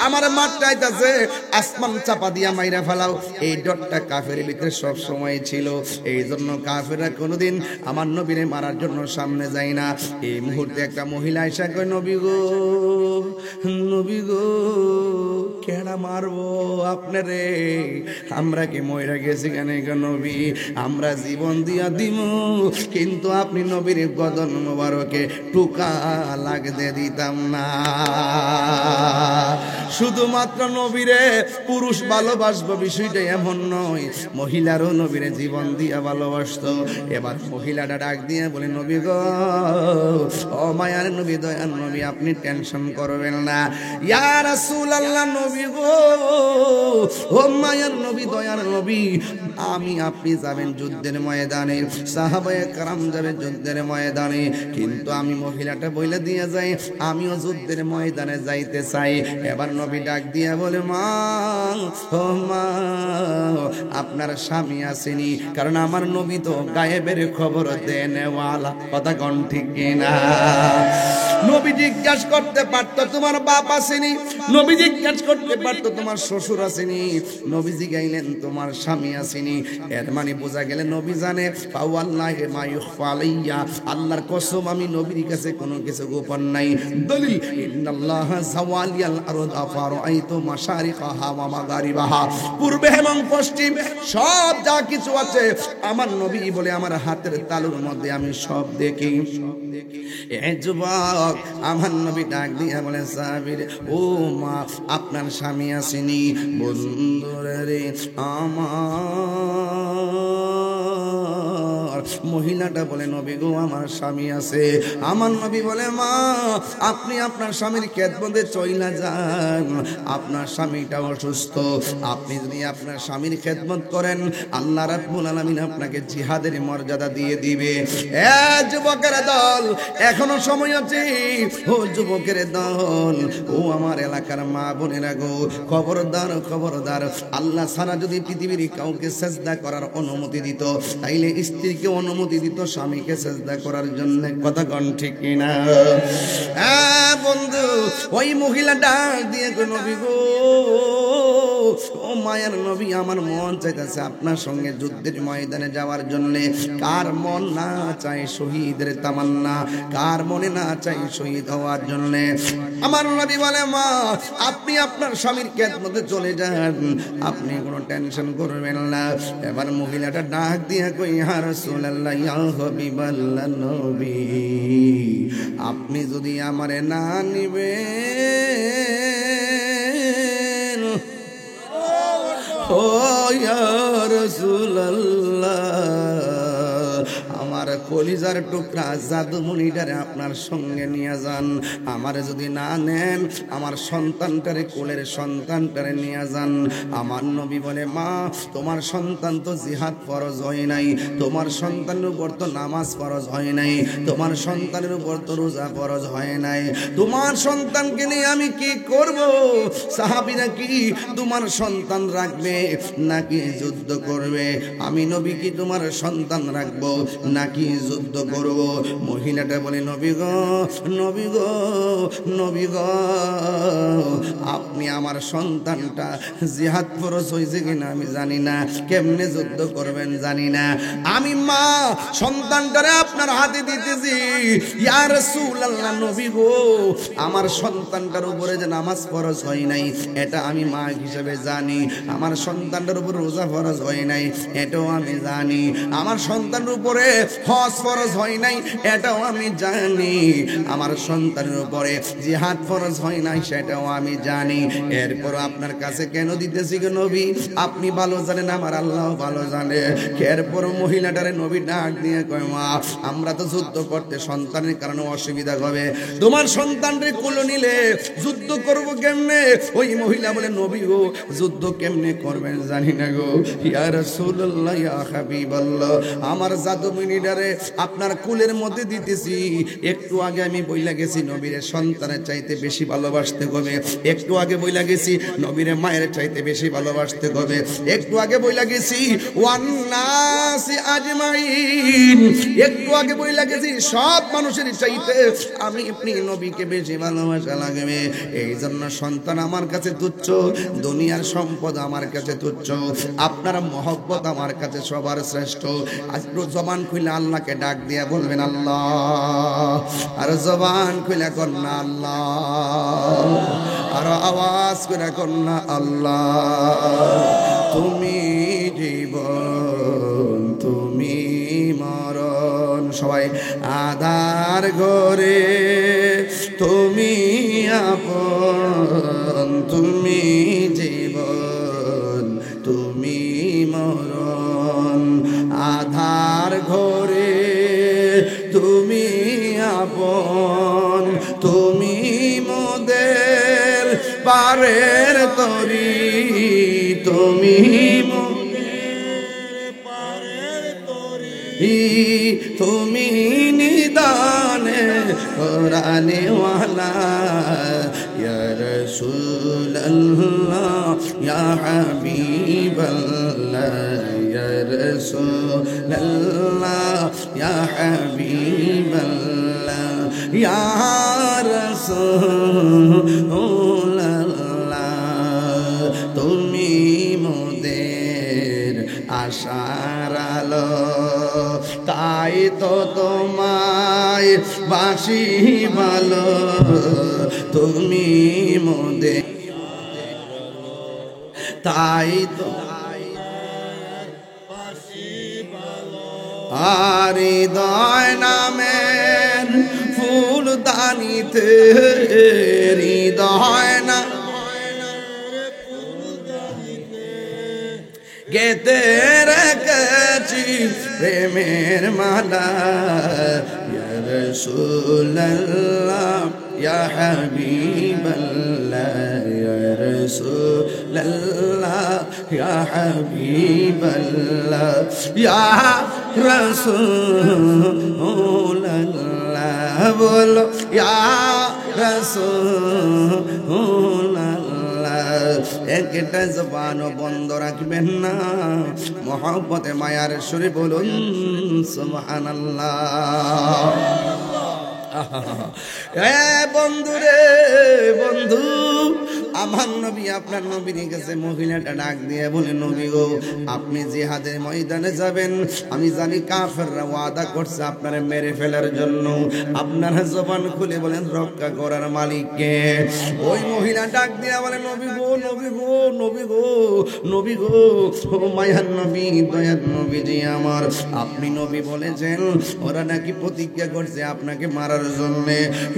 আমার মারতে আইতাছে, আসমান চাপা দিয়া মাইরা ফেলাও, এই ডরটা কাফের ভিতরে সব সময় ছিল। এই জন্য কাফেররা কোনোদিন আমার নবীরে মারার জন্য সামনে যায় না। এই মুহূর্তে একটা মহিলা এসে কয়, নবী গো, নবী গো, কেডা মারবো আপনারে? আমরা কি মইরা গেছি কেন নবী? আমরা জীবন দিয়া দিম, কিন্তু আপনি নবীর গদন মোবারকে টুকা লাগতে দিতাম না। শুধুমাত্র নবীরে পুরুষ ভালোবাসবো বিষয়টা এমন নয়, মহিলারও নবীরে জীবন দিয়া ভালোবাসতো। এবার মহিলাটা ডাক দিয়ে বলে, নবী গো, ও মায়ার নবী, দয়ার নবী, আপনি টেনশন করবেন না। ইয়া রাসূলুল্লাহ, নবী গো, ও মায়ার নবী, দয়ার নবী, আপনি যাবেন যুদ্ধের ময়দানে, সাহাবায়ে কেরাম যাবে যুদ্ধের ময়দানে, কিন্তু আমি মহিলাটা বলে দিয়ে যাই আমিও যুদ্ধের ময়দানে যাইতে চাই। এবার নবী ডাক দিয়ে বলে, মা, ও মা, আপনার স্বামী আসেনি? কারণ আমার নবী তো গায়েবের খবর দেনেওয়ালা, কথা কোন ঠিক কিনা? নবী জিজ্ঞাসা করতে পারতো তোমার বাপ আসেনি, নবী জিজ্ঞাসা করতে পারতো তোমার শ্বশুর আসেনি, নবী জিগাইলেন তোমার স্বামী আসেনি। এর মানে বোঝা গেলে নবী জানে, ফাওয়াল্লাহি মা ইউখফা আলাইয়া, আল্লাহর কসম আমি নবীর কাছে কোনো কিছু গোপন নাই। দলিল, ইন্নাল্লাহা যাওয়ালিয়াল আরদা ফারাআইতু মাশারিকাহা ওয়া মাগারিবাহা, পূর্বে এবং পশ্চিম সব যা কিছু আছে আমার নবী বলে আমার হাতের তালুর মধ্যে আমি সব দেখি। এ যুবক, আমার নবী ডাক দিয়া বলে, সাহাবীর, ও মা, আপনার স্বামী আসেনি? বন্ধুরে রে আমার, মহিলাটা বলে, নবী গো, আমার স্বামী আছে। আমার নবী বলে, মা, আপনি আপনার স্বামীর খেদমতে চইলা যান, আপনার স্বামীটা অসুস্থ, আপনি যদি আপনার স্বামীর খেদমত করেন আল্লাহ রাব্বুল আলামিন আপনাকে জিহাদের মর্যাদা দিয়ে দিবে। এ যুবকের দল, এখনো সময় আছে। ও যুবকের দল, ও আমার এলাকার মা বোনেরা গো, খবরদার খবরদার, আল্লাহ ছাড়া যদি পৃথিবীর কাউকে সেজদা করার অনুমতি দিত, তাইলে স্ত্রীকে অনুমতি দিত স্বামীকে সেজদা করার জন্য, কথা কোন ঠিক কিনা? বন্ধু, ওই মহিলা ডাক দিয়ে নবী গো, ও মায়ের নবী, আমার মন চাইতেছে আপনার সঙ্গে যুদ্ধের ময়দানে যাওয়ার জন্য। কার মন না চায় শহীদের তামান্না, কার মনে না চায় শহীদ হওয়ার জন্য? আমার নবী বলে, মা, আপনি আপনার স্বামীর খেদমতে চলে যান, আপনি কোনো টেনশন করবেন না। এবার মহিলাটা ডাক দিয়ে কই, ইয়া রাসূলুল্লাহ, ইয়া হাবিবাল্লাহ, নবী, আপনি যদি আমারে না নিবেন, ও ইয়া রাসূলুল্লাহ, আমার কলিজার টুকরা জাদুমণিটারে আপনার সঙ্গে নিয়ে যান। আমারে যদি না নেন, আমার সন্তানটারে, কোলের সন্তানটারে নিয়ে যান। আমার নবী বলে, মা, তোমার সন্তান তো জিহাদ ফরজ হয় নাই, তোমার সন্তানের উপর তো নামাজ ফরজ হয় নাই, তোমার সন্তানের উপর তো রোজা ফরজ হয় নাই, তোমার সন্তানকে নিয়ে আমি কি করব? সাহাবীরা কি তোমার সন্তান রাখবে নাকি যুদ্ধ করবে? আমি নবী কি তোমার সন্তান রাখবো নাকি যুদ্ধ করব। মহিলাটা বলে নবী গো, নবী গো, নবী গো, আপনি আমার সন্তানটা জিহাদ ফরজ হয়েছে কিনা আমি জানি না, কেমনে যুদ্ধ করবেন জানি না, আমি মা সন্তানটারে আপনার হাতে দিতেছি। ইয়া রাসূলুল্লাহ, নবী গো, আমার সন্তানটার উপরে যে নামাজ ফরজ হয় নাই এটা আমি মা হিসেবে জানি, আমার সন্তানটার উপর রোজা ফরজ হয় নাই এটাও আমি জানি, আমার সন্তানের উপরে হজ ফরজ হয় নাই এটাও আমি জানি, আমার সন্তানের উপরে জিহাদ ফরজ হয় নাই সেটাও আমি জানি। এরপর আপনার কাছে কেন দিতেছি গো নবী, আপনি ভালো জানেন, আমার আল্লাহ ভালো জানে। এরপর মহিলাটারে নবী ডাক দিয়ে কয়, মা আমরা তো যুদ্ধ করতে সন্তানের কারণে অসুবিধা হবে, তোমার সন্তানরে কোলে নিলে যুদ্ধ করব কেমনে? ওই মহিলা বলে নবী গো, যুদ্ধ কেমনে করবেন জানি না গো। ইয়া রাসূলুল্লাহ, ইয়া হাবিবাল্লাহ, আমার জাদুমণিটারে আপনার কোলের মধ্যে দিতেছি। একটু আগে আমি বইলা গেছি নবীরে সন্তানের চাইতে বেশি ভালোবাসতে হবে, একটু আগে বইলা গেছি নবীরে মায়ের চাইতে বেশি ভালোবাসতে হবে, একটু আগে বইলা গেছি ওয়ান্নাসি আজমাইন, একটু আগে বইলা গেছি সব মানুষের চাইতে আমি আপনি নবীকে বেশি ভালোবাসা লাগবে। এই জন্য সন্তান আমার কাছে তুচ্ছ, দুনিয়ার সম্পদ আমার কাছে তুচ্ছ, আপনার মহব্বত আমার কাছে সবার শ্রেষ্ঠ। আজকে জবান খুলে আল্লাহকে ডাক দিয়া বলবেন আল্লাহ, আর জবান খুলে কন্যা আল্লাহ, আর আওয়াজ করে কন্যা আল্লাহ। তুমি জীবন, তুমি মরণ, সবাই আধার ঘরে তুমি আপন, তুমি জীবন, তুমি মরণ, আধার ঘরে তুমি আপন, তুমি মোদের পারের তরি, তুমি তুমি নিদানে কোরআনে ওয়ালা, ইয়া রাসূলুল্লাহ, ইয়া হাবিবাল্লাহ, ইয়া রাসূলুল্লাহ, ইয়া হাবিবাল্লাহ, ইয়া রাসূলুল্লাহ, তুমি মোদের আশার আলো, তাই তো তোমায় বাসি ভালো, তুমি মোদের, তাই তো আর হৃদয় নামের ফুলদানিতে, হৃদয় না গেতে রেখেছি প্রেমের মালা, ইয়া রাসূলুল্লাহ, ইয়া হাবিবাল্লাহ, ইয়া রাসূলুল্লাহ, ইয়া হাবিবাল্লাহ, ইয়া রাসূলুল্লাহ, বলো ইয়া রাসূলুল্লাহ। একটা জবানও বন্ধ রাখবেন না, মহব্বতে মায়ার সুরে বলুন সুবহানাল্লাহ। বন্ধু রে বন্ধু, আমার নবী আপনার নবীর কাছে মহিলাটা ডাক দিয়ে বলে, নবী গো, আপনি জিহাদের ময়দানে যাবেন, আমি জানি কাফেররা ওয়াদা করছে আপনারে মেরে ফেলার জন্য, আপনারা জবান খুলে বলেন রক্ষা করার মালিককে। ওই মহিলা ডাক দিয়ে বলে, নবী গো, নবী গো, নবী গো, নবী গো, ও মায়ার নবী, দয়ার নবীজি আমার, আপনি নবী বলেছেন ওরা নাকি প্রতিজ্ঞা করছে আপনাকে মারার জন্য।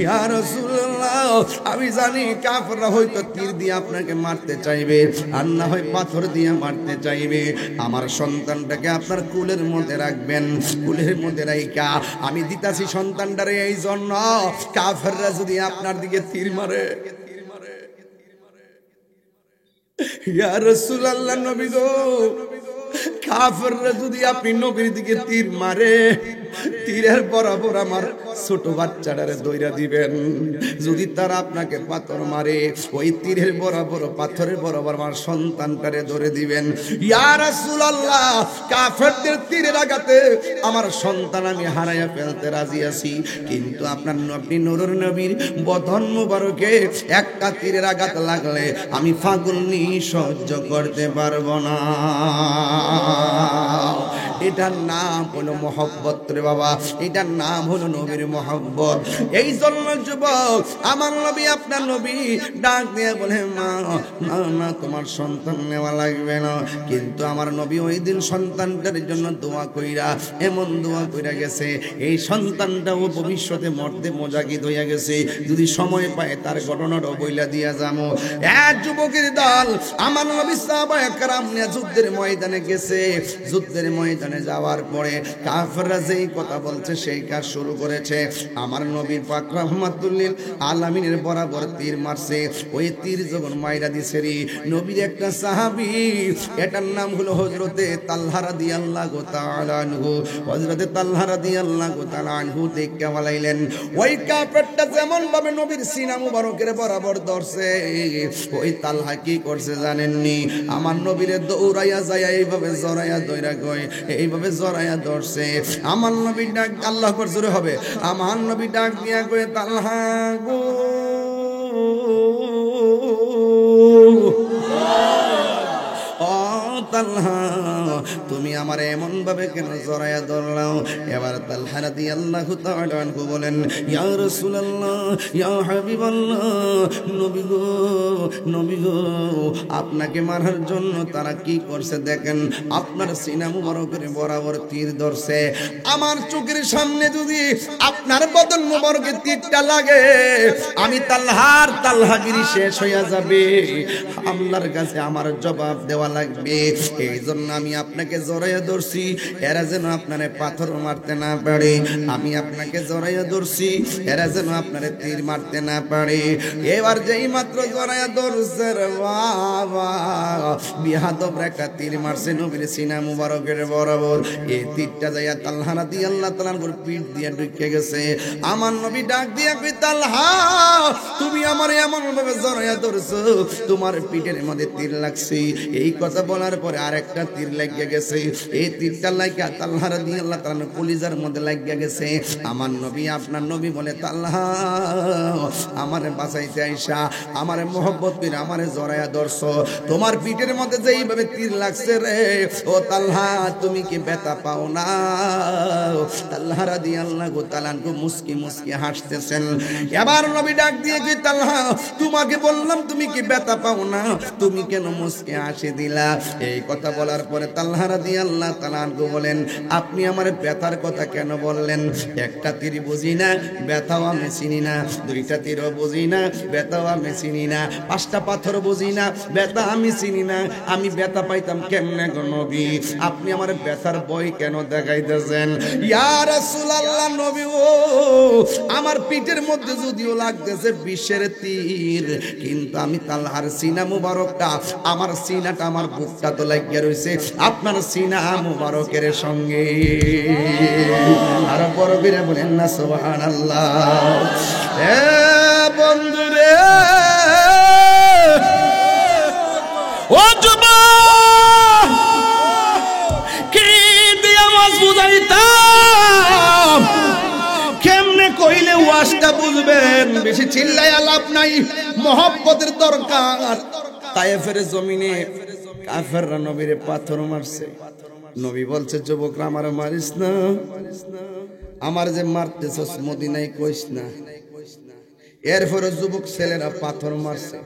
ইয়া রাসূলুল্লাহ, আমি জানি কাফেররা হয়তো তীর দিয়ে আপনাকে মারতে চাইবে, আর না হয় পাথর দিয়ে মারতে চাইবে, আমার সন্তানটাকে আপনার কুলের মধ্যে রাখবেন, কুলের মধ্যে রাইখা আমি দিতাছি সন্তানটারে, এই জন্য কাফেররা যদি আপনার দিকে তীর মারে। ইয়া রাসূলুল্লাহ, নবী গো, কাফেররা যদি আপনি নবীর দিকে তীর মারে, তীরের বরাবর আমার ছোট বাচ্চাটারে দইরা দিবেন। যদি তারা আপনাকে পাথর মারে, ওই তীরের বরাবর পাথরের বরাবর আমার সন্তানটারে ধরে দিবেন। ইয়া রাসূলুল্লাহ, কাফেরদের তীরের আঘাতে আমার সন্তান আমি হারাইয়া ফেলতে রাজি আছি, কিন্তু আপনি নূরের নবীর বদন মুবারকে একটা তীরের আঘাত লাগলে আমি ফাগুলনি সহ্য করতে পারবো না। এটার নাম হলো মহব্বত রে বাবা, এটার নাম হলো নবীর মহব্বত। এই জন্য যুবক, আমার নবী আপনার নবী ডাক দিয়ে বলে, মা না তোমার সন্তান নেওয়া লাগবে না। কিন্তু আমার নবী ওই দিন সন্তানটার জন্য দোয়া কইরা এমন দোয়া কইরা গেছে, এই সন্তানটাও ভবিষ্যতে মরতে মোজাকিত হইয়া গেছে। যদি সময় পায় তার ঘটনাটাও বইলা দিয়া যাবো। এক যুবকের দল আমার নবী সাহাবায়ে কেরাম নিয়ে যুদ্ধের ময়দানে গেছে। যুদ্ধের ময়দানে যাওয়ার পরে কাফেররা যেই কথা বলছে সেই কাজ শুরু করেছে। আমার নবীর পাক রাহমাতুল লিল আলামিনের বরাবর তীর মারছে। ওই তীর যখন মাইরা দিছে রে, নবীর একটা সাহাবী, এটার নাম হলো হযরতে তালহা রাদিয়াল্লাহু তাআলা আনহু। হযরতে তালহা রাদিয়াল্লাহু তাআলা আনহু দেখে বলাইলেন, ওই কাফেরটা যেমন ভাবে নবীর সিনা মুবারকের বরাবর ধরছে, ওই তালহা কি করছে জানেননি? আমার নবীরে দৌড়াইয়া যায় এইভাবে জড়াইয়া দইরা কয়, এইভাবে জড়াইয়া ধরছে। আমার নবী ডাক, আল্লাহু আকবার জোরে হবে, আমার নবী ডাক দিয়া কয়, তালহা গো, তালহা তুমি আমার এমন ভাবে কেন জড়াইয়া ধরলাও? এবার তালহা রাদিয়াল্লাহু তাআলা আনহু বলেন, ইয়া রাসূলুল্লাহ, ইয়া হাবিবাল্লাহ, নবী গো, নবী গো, আপনাকে মারার জন্য তারা কি করছে দেখেন, আপনার সিনা মুবারকের বরাবর তীর ধরছে। আমার চোখের সামনে যদি আপনার বদন মুবারকে তীরটা লাগে, আমি তালহাগিরি শেষ হইয়া যাবে। আল্লাহর কাছে আমার জবাব দেওয়া লাগবে। এই জন্য আমি আপনাকে জড়াইয়া ধরছি, এরা যেন আপনারে পাথর মারতে না পারে। আমি আপনাকে জড়াইয়া ধরছি, এরা যেন আপনারে তীর মারতে না পারে। এবার যেই মাত্র জড়াইয়া ধরছে রে বাবা, বিহাদব একটা তীর মারছে নবীর সিনা মুবারকের বরাবর। এই তীরটা যাইয়া তালহা রাদিয়াল্লাহু তাআলা আনহুর পিঠ দিয়ে ঢুকে গেছে। আমার নবী ডাক দিয়া কই, তালহা তুমি আমার এমন ভাবে জড়াইয়া ধরছো, তোমার পিঠের মধ্যে তীর লাগছে। এই কথা বলার পরে আরেকটা তীর লাগিয়া গেছে। এই তীরটা লাগিয়া তালহা রাদিয়াল্লাহু তাআলা আনহু কলিজার মধ্যে লাগিয়া গেছে। আমার নবী আপনার নবী বলে, তালহা আমারে বাঁচাইতে আইসা আমারে মহব্বত করে আমারে জড়াইয়া ধরছো, তোমার পিঠের মধ্যে যে এইভাবে তীর লাগছে রে, ও তালহা তুমি কি ব্যথা পাও না? তালহা রাদিয়াল্লাহু তাআলা আনহু মুস্কি মুস্কি হাসতেছেন। এবার নবী ডাক দিয়ে কি, তালহা তোমাকে বললাম তুমি কি ব্যথা পাও না, তুমি কেন মুস্কি হাসি দিলা? এই কথা বলার পরে তালহা রাদিয়াল্লাহু তাআলা আনহু বলেন, আপনি আমার ব্যথার কথা কেন বললেন? একটা তীর বুঝি না, ব্যথাও আমি চিনি না। দুইটা তীরও বুঝি না, ব্যথাও আমি চিনি না। পাঁচটা পাথর বুঝি না, ব্যথা আমি চিনি না। আমি ব্যথা পাইতাম কেমনে গো নবী? আপনি আমার ব্যথার বই কেন দেখাইতেছেন? ইয়া রাসূলুল্লাহ, নবী ও আমার পিঠের মধ্যে যদিও লাগতেছে বিষের তীর, কিন্তু আমি তালহার সিনা মুবারকটা, আমার সিনাটা, আমার বুকটা তো লাগিয়ে রয়েছে আপনার সিনা মুবারকের সঙ্গে। আর বড় করে বলেন না সুবহানাল্লাহ। এ বন্ধুরে, ও যুবক, কি দিয়ে আওয়াজ বুঝাইতাম, কেমনে কইলে ওয়াজটা বুঝবেন? বেশি চিল্লাইয়া লাভ নাই, মহব্বতের দরকার। তায়েফের জমিনে কাফেররা নবীরে পাথর মারছে। নবী বলছে, যুবকরা আমার মারিস না, আমার যে মারতেছস মদিনায় কইস না। এরপরে যুবক ছেলেরা পাথর মারছে।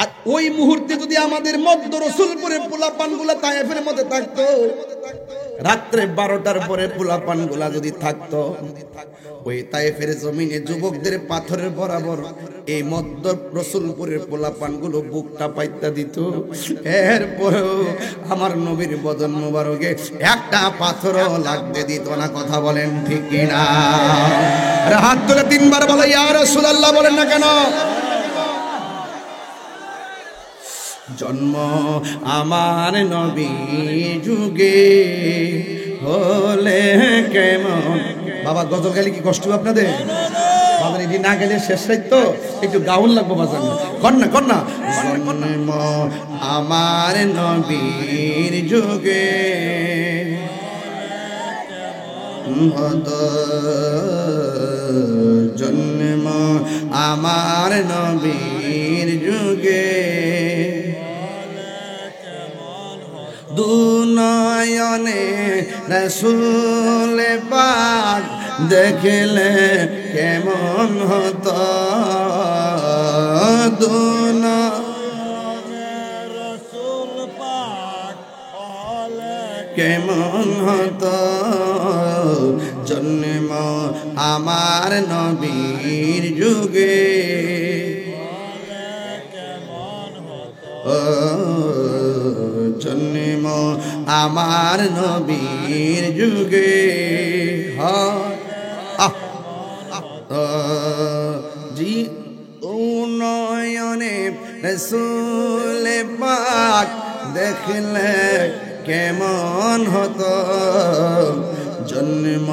আর ওই মুহূর্তে যদি আমাদের মধ্য রসুলপুরের পোলাপানগুলা তায়েফের মধ্যে থাকতো, রাত্রে 12টার পরে পোলাপানগুলা যদি থাকতো, ওই তায়েফের জমিনে যুবকদের পাথরের বরাবর এই মধ্য রসুলপুরের পোলাপানগুলো বুকটা পাইতা দিত। এরপরেও আমার নবীর বদন মুবারকে একটা পাথরও লাগতে দিত না। কথা বলেন ঠিক কিনা? আরে হাত তুলে 3 বার বলে ইয়া রাসূলুল্লাহ বলেন না কেন? জন্ম আমার নবী যুগে, হলে কেমন। বাবা গজল গাইলে কি কষ্ট হবে আপনাদের? বাবা এটি না গেলে শেষ তো একটু গাউন লাগবো বাজান, কন্যা কন্যা। জন্ম আমার নবীর যুগে হতো, জন্ম আমার নবীর যুগে দুনয়নে রাসূল পাক দেখলে কেমন হতো, দুনয়নে রাসূল পাক কেমন হতো, জন্ম আমার নবীর যুগে জন্ম আমার নবীর যুগে জি নয়নে রাসূল পাক দেখলে কেমন হতো, জন্ম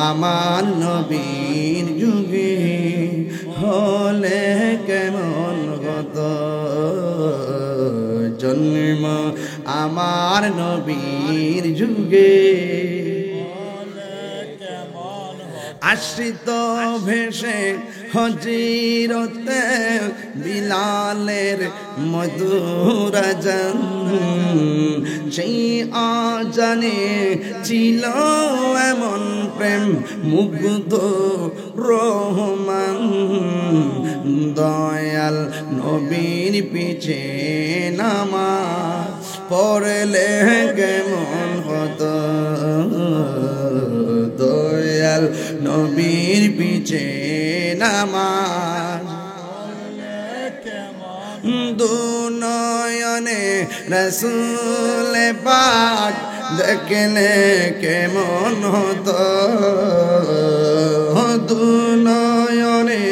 আমার নবীর যুগে হলে কেমন হতো, জন্ম আমার নবীর যুগে আশ্রিত ভেসে হজিরতে বিলালের মধুর আজান, সেই আজানে ছিল এমন প্রেম মুগ্ধ রহমান, দয়াল নবীর পিছে নামাজ পড়লে কেমন হতো, দয়াল নবীর পিছে নামাজ দুনয়নে রাসূল পাক দেখলে কেমন হতো, দুনয়নে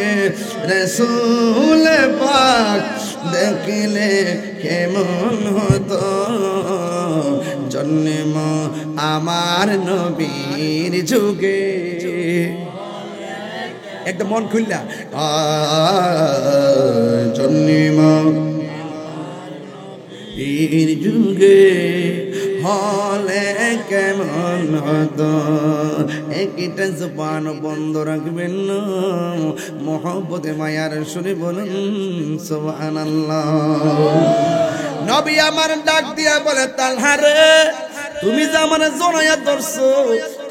রাসূল পাক দেখলে কেমন হতো, জন্ম আমার নবীর যুগে একদম মন খুললা জন্ম এর যুগে হলে কেমন হতো। একটা জবান বন্ধ রাখবেন না, মহব্বতে মায়ার সুরে বলুন সুবহানাল্লাহ। নবী আমার ডাক দিয়া বলে তালহা রে, তুমি যে আমার জড়াইয়া ধরছো,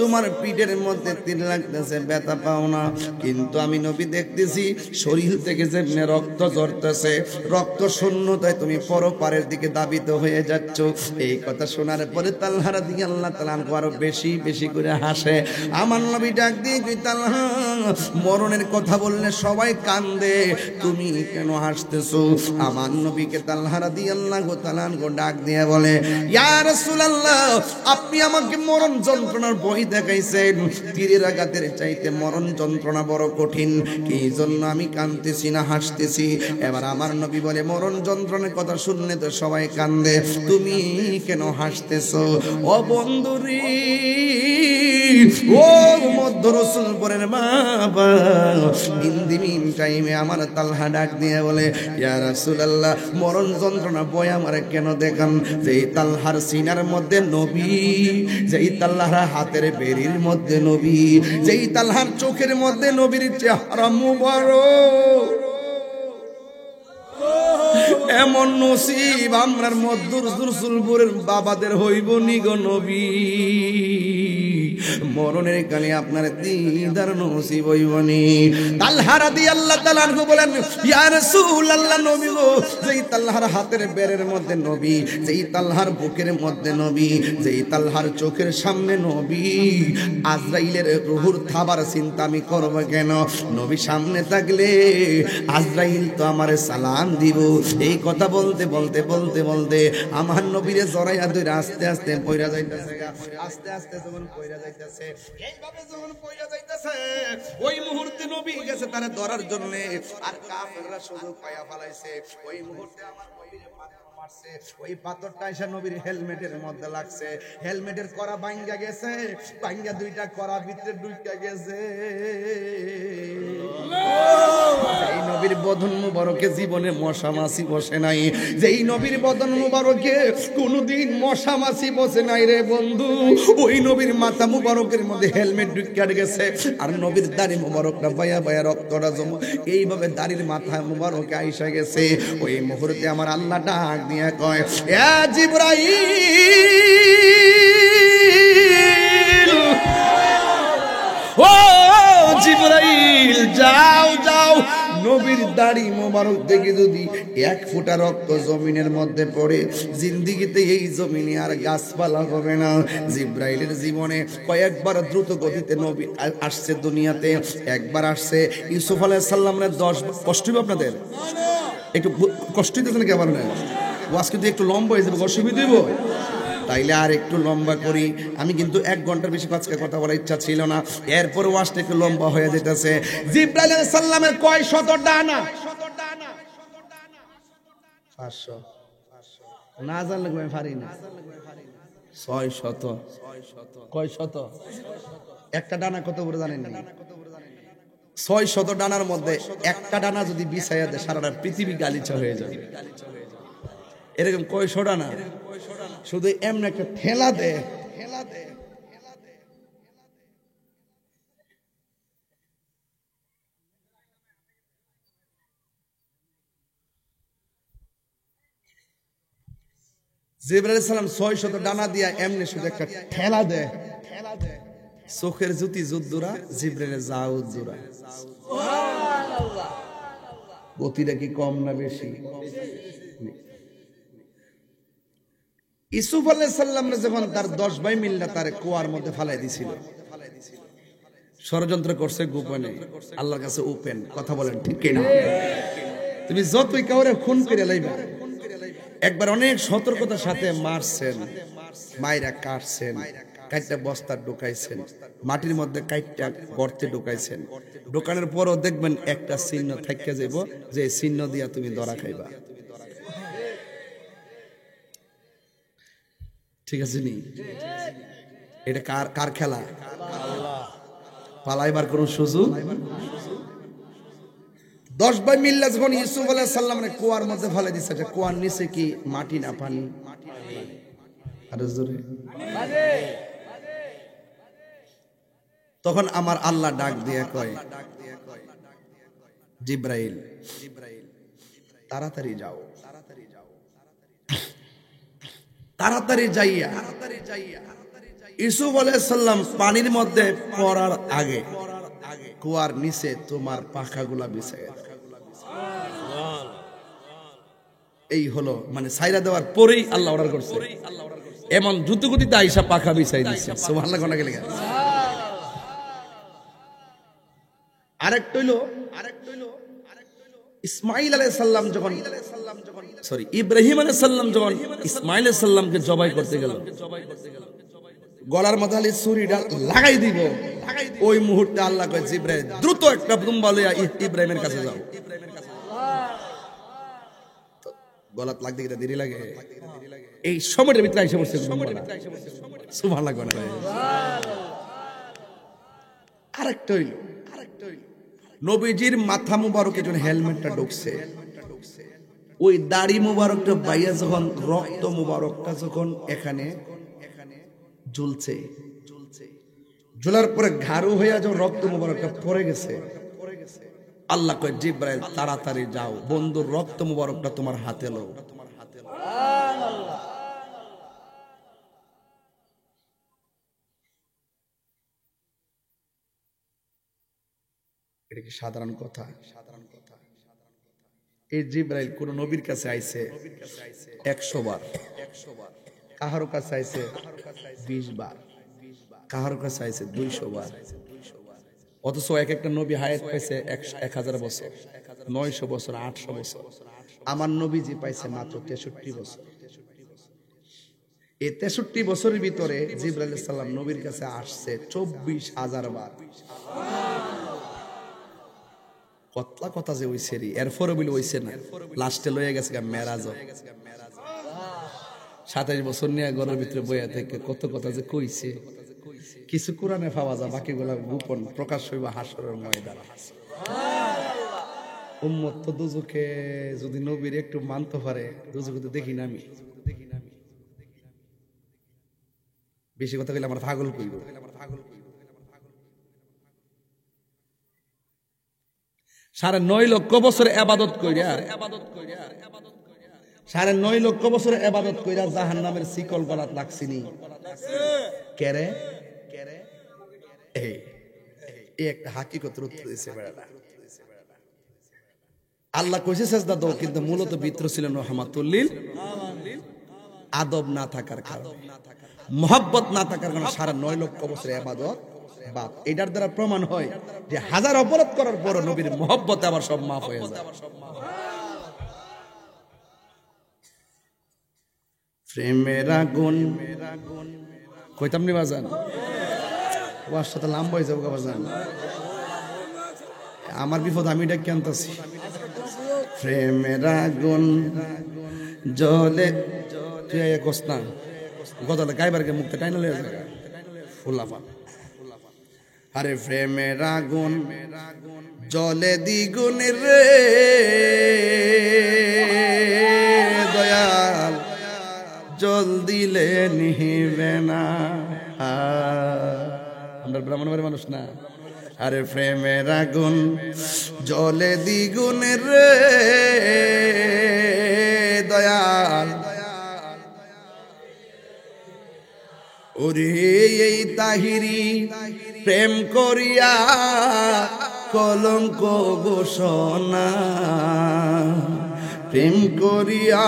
তোমার পিঠের মধ্যে তীর লাগতেছে, ব্যথা পাও না, কিন্তু আমি নবী দেখতেছি শরীর থেকে যেমনি রক্ত ঝরতেছে, রক্ত শূন্যতায় তুমি পরপারের দিকে দাবিত হয়ে যাচ্ছ। এই কথা শোনার পরে তালহা রাদিয়াল্লাহু তাআলা আরো বেশি বেশি করে হাসে। আমার নবী ডাক দিয়ে কই তালহা, মরণের কথা বললে সবাই কান্দে, তুমি কেন হাসতেছো? আমার নবীকে তালহা রাদিয়াল্লাহু তাআলা ডাক দিয়ে বলে, ইয়া রাসূলুল্লাহ, আপনি আমাকে মরণ যন্ত্রণার ভয় দেখাইছেন, তীরের আঘাতের চাইতে মরণ যন্ত্রণা বড় কঠিন, কি জন্য আমি কাঁদতেছি না হাসতেছি? এবার আমার নবী বলে, মরণ যন্ত্রণার কথা শুনলে তো সবাই কান্দে, তুমি কেন হাসতেছো? ও বন্ধুরি, ও মধ্য রসুলপুরের বাবা, ইন দি মিন টাইমে আমার তালহা ডাক দিয়ে বলে, ইয়া রাসূলুল্লাহ, মরণ যন্ত্রণা ভয় আমার কেন দেখান? যেই তালহার সিনার মধ্যে নবী, যেই তালহার হাতের বেরির মধ্যে নবী, যেই তালহার চোখের মধ্যে নবীর চেহারা মুবারক, এমন নসিব আমরার মধ্যুর রসুলপুরের বাবাদের হইব নি গো নবী। মরণের কালে আপনার দিদার নসিব হইব নি। তালহা রাদিয়াল্লাহু তাআলা আনহু বলেন, ইয়া রাসূলুল্লাহ, নবী গো, যেই তালহার হাতের বেরের মধ্যে নবী, যেই তালহার বুকের মধ্যে নবী, যেই তালহার চোখের সামনে নবী, আজরাইলের রুহুর থাবার চিন্তা আমি করব কেন? নবী সামনে থাকলে আজরাইল তো আমারে সালাম দিব। এই কথা বলতে বলতে বলতে বলতে আমার নবীরে জড়াইয়া ধরে আস্তে আস্তে পয়রা যাইতেছে, আস্তে আস্তে যখন পয়রা যাইতেছে, এইভাবে যখন পয়রা যাইতেছে, ওই মুহূর্তে নবী গেছে তারে ধরার জন্য, আর কাফেররা সুযোগ পায়া ফলাইছে। ওই মুহূর্তে আমার নবীরে ওই পাথরটা এসে নবীর হেলমেটের মধ্যে লাগছে, হেলমেটের করা ভাঙ্গা গেছে, ভাঙ্গা দুইটা করা ভিতরে ঢুকে গেছে। এই নবীর বদন মুবারকে জীবনে মশা মাছি বসে নাই, যেই নবীর বদন মুবারকে কোনদিন মশা মাছি বসে নাই রে বন্ধু, ওই নবীর মাথা মুবারকের মধ্যে হেলমেট ঢুকে গেছে, আর নবীর দাড়ি মুবারকটা বায়া বায়া রক্তটা জমা এইভাবে দাড়ির মাথা মুবারকে আইসা গেছে। ওই মুহূর্তে আমার আল্লাহ ডাক দিয়ে কয়, এ জিবরাইল, ও জিবরাইল, যাও যাও, নবীর দাড়ি মোবারক থেকে যদি এক ফোঁটা রক্ত জমিনের মধ্যে পড়ে, জিন্দিগিতে এই জমিনে আর গাছপালা হবে না। জিবরাইলের জীবনে কয়েকবার দ্রুত গতিতে নবী আসছে দুনিয়াতে। একবার আসছে ইউসুফ আলাইহিস সালামের 10 কষ্ট হবে আপনাদের, একটু কষ্ট দিতেছেন কেমন না, ওয়াজ কিন্তু একটু লম্বা হয়ে যাবে, অসুবিধা দিব, তাইলে আর একটু লম্বা করি। আমি কিন্তু 1 ঘন্টার বেশি আজকে কথা বলার ইচ্ছা ছিল না, এরপর ওয়াজটা একটু লম্বা হয়ে যেতেছে। জিবরাইল আলাইহিস সালামের কয় শত ডানা? 500 না জানলে আমি পারি না, 600। কয় শত? একটা ডানা কত বড় জানেন না? 600 ডানার মধ্যে একটা ডানা যদি বিছাইয়া দেয় সারাটা পৃথিবী গালিচা হয়ে যাবে। এরকম কয়শো ডানা শুধু এমন একটা ঠেলা দে, জিবরাইল আলাইহিস সালাম 600 ডানা দিয়া এমনি শুধু একটা ঠেলা দে, চোখের জ্যোতি যুদ্ধরা, জিবরাইলের জাউদ জোড়া। সুবহানাল্লাহ, গতিটা কি কম না বেশি? ইউসুফ আলাইহিস সালাম যখন তার 10 ভাই মিল্লা তার কুয়ার মধ্যে ফালাই দিছিল, ষড়যন্ত্র করছে গোপনে, আল্লাহর কাছে ওপেন। কথা বলেন ঠিক কি না? তুমি যতই কাউরে খুন করে লাইবা, একবার অনেক সতর্কতার সাথে মারছেন, মাইরা কাটছেন, কাইটটা বস্তা ঢুকাইছেন, মাটির মধ্যে কাইটটা গর্তে ঢুকাইছেন, ঢুকানোর পরও দেখবেন একটা চিহ্ন থাইকা যাইব, যে চিহ্ন দিয়া তুমি ধরা খাইবা। ঠিক আছে নি? এটা কার খেলা? পালাইবার কোন সুযোগ? 10 ভাই মিল্লা যখন ইউসুফ আলাইহিস সালামের কুয়ার মধ্যে ফেলে দিছে, কুয়ার নিচে কি মাটি না পানি? আরে জোরে। তখন আমার আল্লাহ ডাক দিয়ে কয়, জিবরাইল তাড়াতাড়ি যাও, তাড়াতাড়ি যাইয়া ইউসুফ আলাইহিস সালাম পানির মধ্যে পড়ার আগে কুয়ার নিচে তোমার পাখাগুলা বিছায়। এই হলো মানে সাইরা দেওয়ার পরেই আল্লাহ অর্ডার করছে, এমন দ্রুত গতিতে আইসা পাখা বিছাই দিচ্ছে। সুবহানাল্লাহ কোনা গেলে আরেকটা হইলো ইসমাইল আলাইহিস সালাম যখন ইব্রাহিম আলাইহিস সালাম যখন ইসমাইল আলাইহিস সালামকে জবাই করতে গেল, গলার মধ্যে আলী ছুরিটা লাগাই দিব, ওই মুহূর্তে আল্লাহ কয় জিবরাইল দ্রুত একটা দুম্বা লইয়া ইব্রাহিমের কাছে যাও। গলাত লাগতে গেলে দেরি লাগে, এই সময়টার ভিতরে এসে বসছে সুবহানাল্লাহ। আরেকটা হইল নবীজির মাথা মুবারকে যখন হেলমেটটা ঢুকছে, ওই দাড়ি মুবারকটা বাইয়া যখন রক্ত মুবারকটা যখন এখানে ঝুলছে, ঝুলার পরে ঘাড়ু হইয়া যখন রক্ত মুবারকটা পড়ে গেছে, আল্লাহ কয় জিবরাইল তাড়াতাড়ি যাও, বন্ধুর রক্ত মুবারকটা তোমার হাতে লও। এটা কি সাধারণ কথা? এই জিবরাইল কোন নবীর কাছে আইছে 100 বার, কাহারো কাছে আইছে 20 বার, কাহারো কাছে আইছে 200 বার। অথচ এক একটা নবী হায়াত পাইছে 1000 বছর, 900 বছর, 800 বছর। আমার নবীজি পাইছে মাত্র 63 বছর। এই 63 বছরের ভিতরে জিবরাইল আলাইহিস সালাম নবীর কাছে আসছে 24,000 বার। কতলা কথা যে হইছে রে, এরপরে বলি হইছে না, লাস্টে লয়ে গেছে মেরাজ। 27 বছর নিয়ে ঘরের ভিতরে বইয়া থেকে কত কথা যে কইছে, কিছু কোরআনে পাওয়া যায়, বাকিগুলা গোপন প্রকাশ হইবা হাসরের ময়দানে। উম্মত তো দুজকে যদি নবীর একটু মানতে পারে, দুজকে তো দেখি না আমি। বেশি কথা কইলে আমার পাগল কইব। 9.5 লক্ষ বছর ইবাদত কইরা, 9.5 লক্ষ বছর ইবাদত কইরা জাহান্নামের শিকল গলাত লাগছিনি কেরে? এই একটা হাকিকতের উত্তর দিয়েছে বেড়াটা। আল্লাহ কইছে সেজদা দাও, কিন্তু মূলত বিত্র ছিলেন রহমাতুল লিল আদব না থাকার কারণে, মহব্বত না থাকার কারণে 9.5 লক্ষ বছর ইবাদত বাদ। এটার দ্বারা প্রমাণ হয় যে হাজার অপরাধ করার পর নবীর মহব্বতে আবার সব মাফ হয়ে যায়। প্রেমের আগুন কইতাম নি বাজান, ওয়ার সাথে লম্বা হয়ে যাবো বাজান, আমার বিপদ আমি এটা কেনতাছি। প্রেমের আগুন জলে তুই কোস না গতলে গাইবারকে মুখতে টাইনা লয়ে যায় ফুলাফা। আরে প্রেমের আগুন জলে দ্বিগুণ রে দয়াল, জল দিলে নিহিবে না। আমরা ব্রাহ্মণ বাড়ির মানুষ না। আরে প্রেমের আগুন জলে দ্বিগুণ রে দয়াল, ওরে এই তাহিরি প্রেম করিয়া কলঙ্ক ঘোষণা, প্রেম করিয়া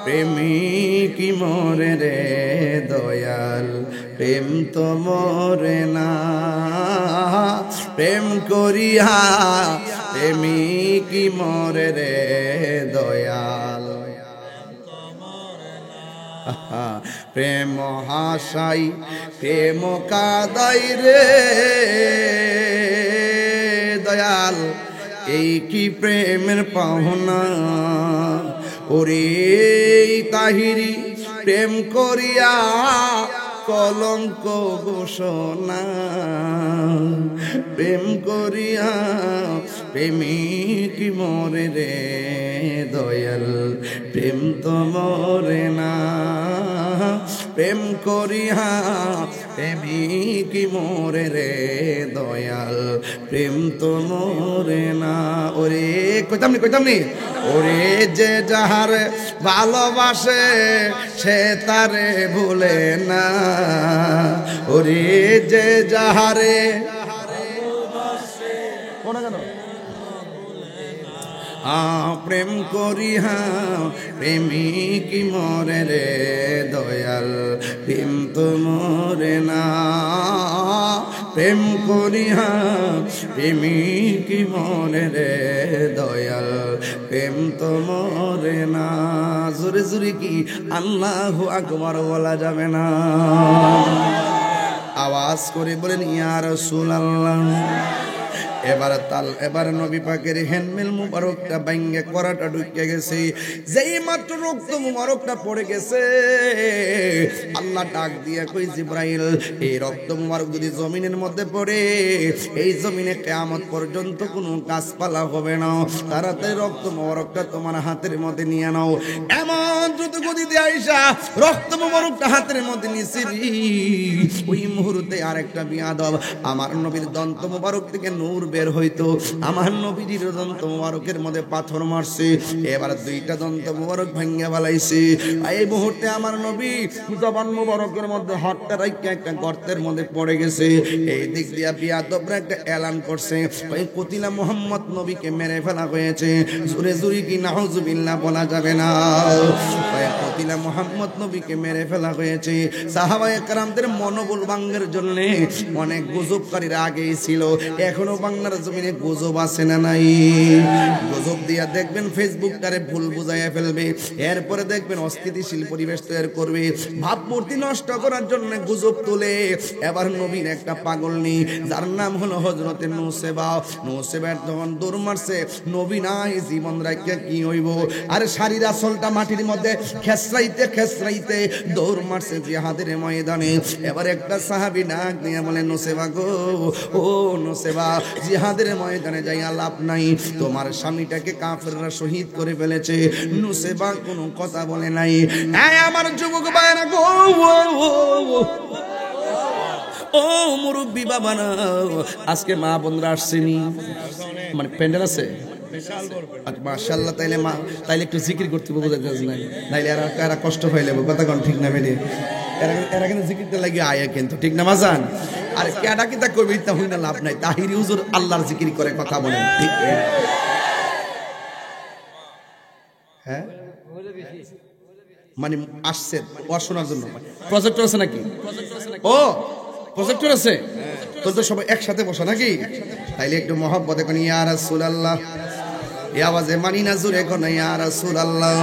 প্রেমিক মরে রে দয়াল, প্রেম তো মরে না। প্রেম করিয়া প্রেমিক মরে রে দয়াল, প্রেম হাসাই প্রেম কাদাই রে দয়াল, এই কি প্রেমের পাওনা। ওরে তাহিরি প্রেম করিয়া কলঙ্ক ঘোষণা, প্রেম করিয়া প্রেমিক মরে রে দয়াল, প্রেম তো মরে না। প্রেম করিয়া প্রেমিক মরে রে দয়াল, প্রেম তো মরে না। ওরে কইতাম নি ওরে যে যাহার ভালোবাসে সে তারে ভুলে না। ওরে যে যাহারে প্রেম করিয়া প্রেমিক মরে রে দয়াল, প্রেম তো মরে না। প্রেম করিয়া প্রেমিক মরে রে দয়াল, প্রেম তো মরে না। জোরে জোরে কি আল্লাহু আকবার বলা যাবে না? আওয়াজ করে বলেন ইয়া রাসূলুল্লাহ। এবার নবী পাকের হ্যান্ডমেল মুবারকটা ভাঙ্গে করাটা ঢুকে গেছে। যেই মাত্র রক্ত মুবারকটা পড়ে গেছে, আল্লাহ ডাক দিয়া কই জিবরাইল, এই রক্ত মুবারক যদি জমিনের মধ্যে পড়ে, এই জমিনে কিয়ামত পর্যন্ত কোনো গাছপালা হবে না। তাড়াতাড়ি রক্ত মুবারকটা তোমার হাতের মধ্যে নিয়ে নাও। এমন দ্রুত গতিতে আইসা রক্ত মুবারকটা হাতের মধ্যে নিছিলি, ওই মুহূর্তে আরেকটা বিয়াদব আমার নবীর দন্ত মুবারক থেকে নূর বের হইতো। আমার নবীর দন্ত মুবারকের মধ্যে পাথর মারছে, এবার দুইটা দন্ত মুবারক ভাঙ্গা ফেলাইছে। এই মুহূর্তে আমার নবী জবান মুবারকের মধ্যে হাতটা রাইখা একটা গর্তের মধ্যে পড়ে গেছে। এই দিক দিয়া বিয়াদবরা একটা এলান করছে, ওই কতিলা মুহাম্মদ নবীকে মেরে ফেলা হয়েছে। জোরে জোরে কি নাউজুবিল্লাহ বলা যাবে না? ওই কতিলা মুহাম্মদ নবীকে মেরে ফেলা হয়েছে। সাহাবায়ে কেরামদের মনোবল ভাঙার জন্য অনেক গুজবকারীরা আগেই ছিল, এখনো ভাঙ আল্লাহর জমিনে গজব আছে না নাই? গজব দিয়া দেখবেন ফেসবুকটারে ভুল বুঝাইয়া ফেলবে, এরপরে দেখবেন অস্থিতিশীল পরিবেশ তৈরি করবে, ভাবমূর্তি নষ্ট করার জন্য গুজব তোলে। এবার নবীর একটা পাগল নেই, যার নাম হলো হযরতে নুসেবা। নুসেবার যখন দৌড় মারছে, নবী নাই, জীবন রাখিয়া কি হইব? আর শাড়ির আঁচলটা মাটির মধ্যে খেসরাইতে খেসরাইতে দৌড় মারছে জিহাদের ময়দানে। এবার একটা সাহাবী ডাক দিয়ে বলে, নুসেবা গো, ও নুসেবা, জিহাদের ময়দানে যাইয়া লাভ নাই, তোমার স্বামীটাকে কাফেররা শহীদ করে ফেলেছে। নুসেবা কোনো কথা বলে নাই। আমার যুবক ভাইরা গো, ও মুরব্বী বাবা না, আজকে মা বোনরা আসছেনি, মানে প্যান্ডেল আছে মাশাআল্লাহ। তাইলে মা, তাইলে একটু জিকির করতে বোঝা যাচ্ছে না, নাইলে এরা কষ্ট হয়ে যাবে। কথা কোন ঠিক না বেনে, এরা কিন্তু জিকিরটা লাগে আয়া, কিন্তু ঠিক না মাজান। আর কেডা কিতা করবে তা হই না, লাভ নাই। তাহিরি হুজুর আল্লাহর জিকির করে কথা বলেন, ঠিক? হ্যাঁ, মানে আসছে পড়াশোনার জন্য। প্রজেক্টর আছে নাকি? ও প্রজেক্টর আছে, তো সবাই একসাথে বসা নাকি? তাইলে একটু মহব্বতে কোন ইয়া রাসূলুল্লাহ, এই আওয়াজে মানি না, জোরে কোন ইয়া রাসূলুল্লাহ।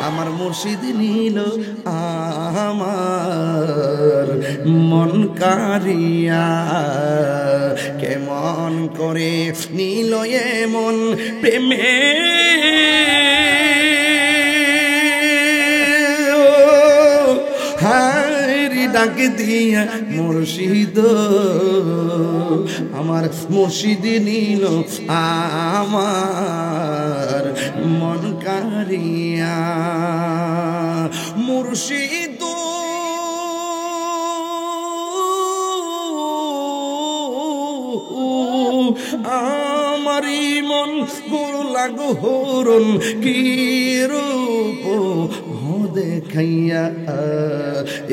আমার মুর্শিদ নীল আমার মন কারিয়া, কেমন করে নীল এমন প্রেমে, হায়রি ডাক দিয়া মুর্শিদ, আমার মুর্শিদ নীল আমার মন কারিয়া। মুর্শিদ আমারি মন গুরু লাগু হরণ কি রূপ দেখাইয়া,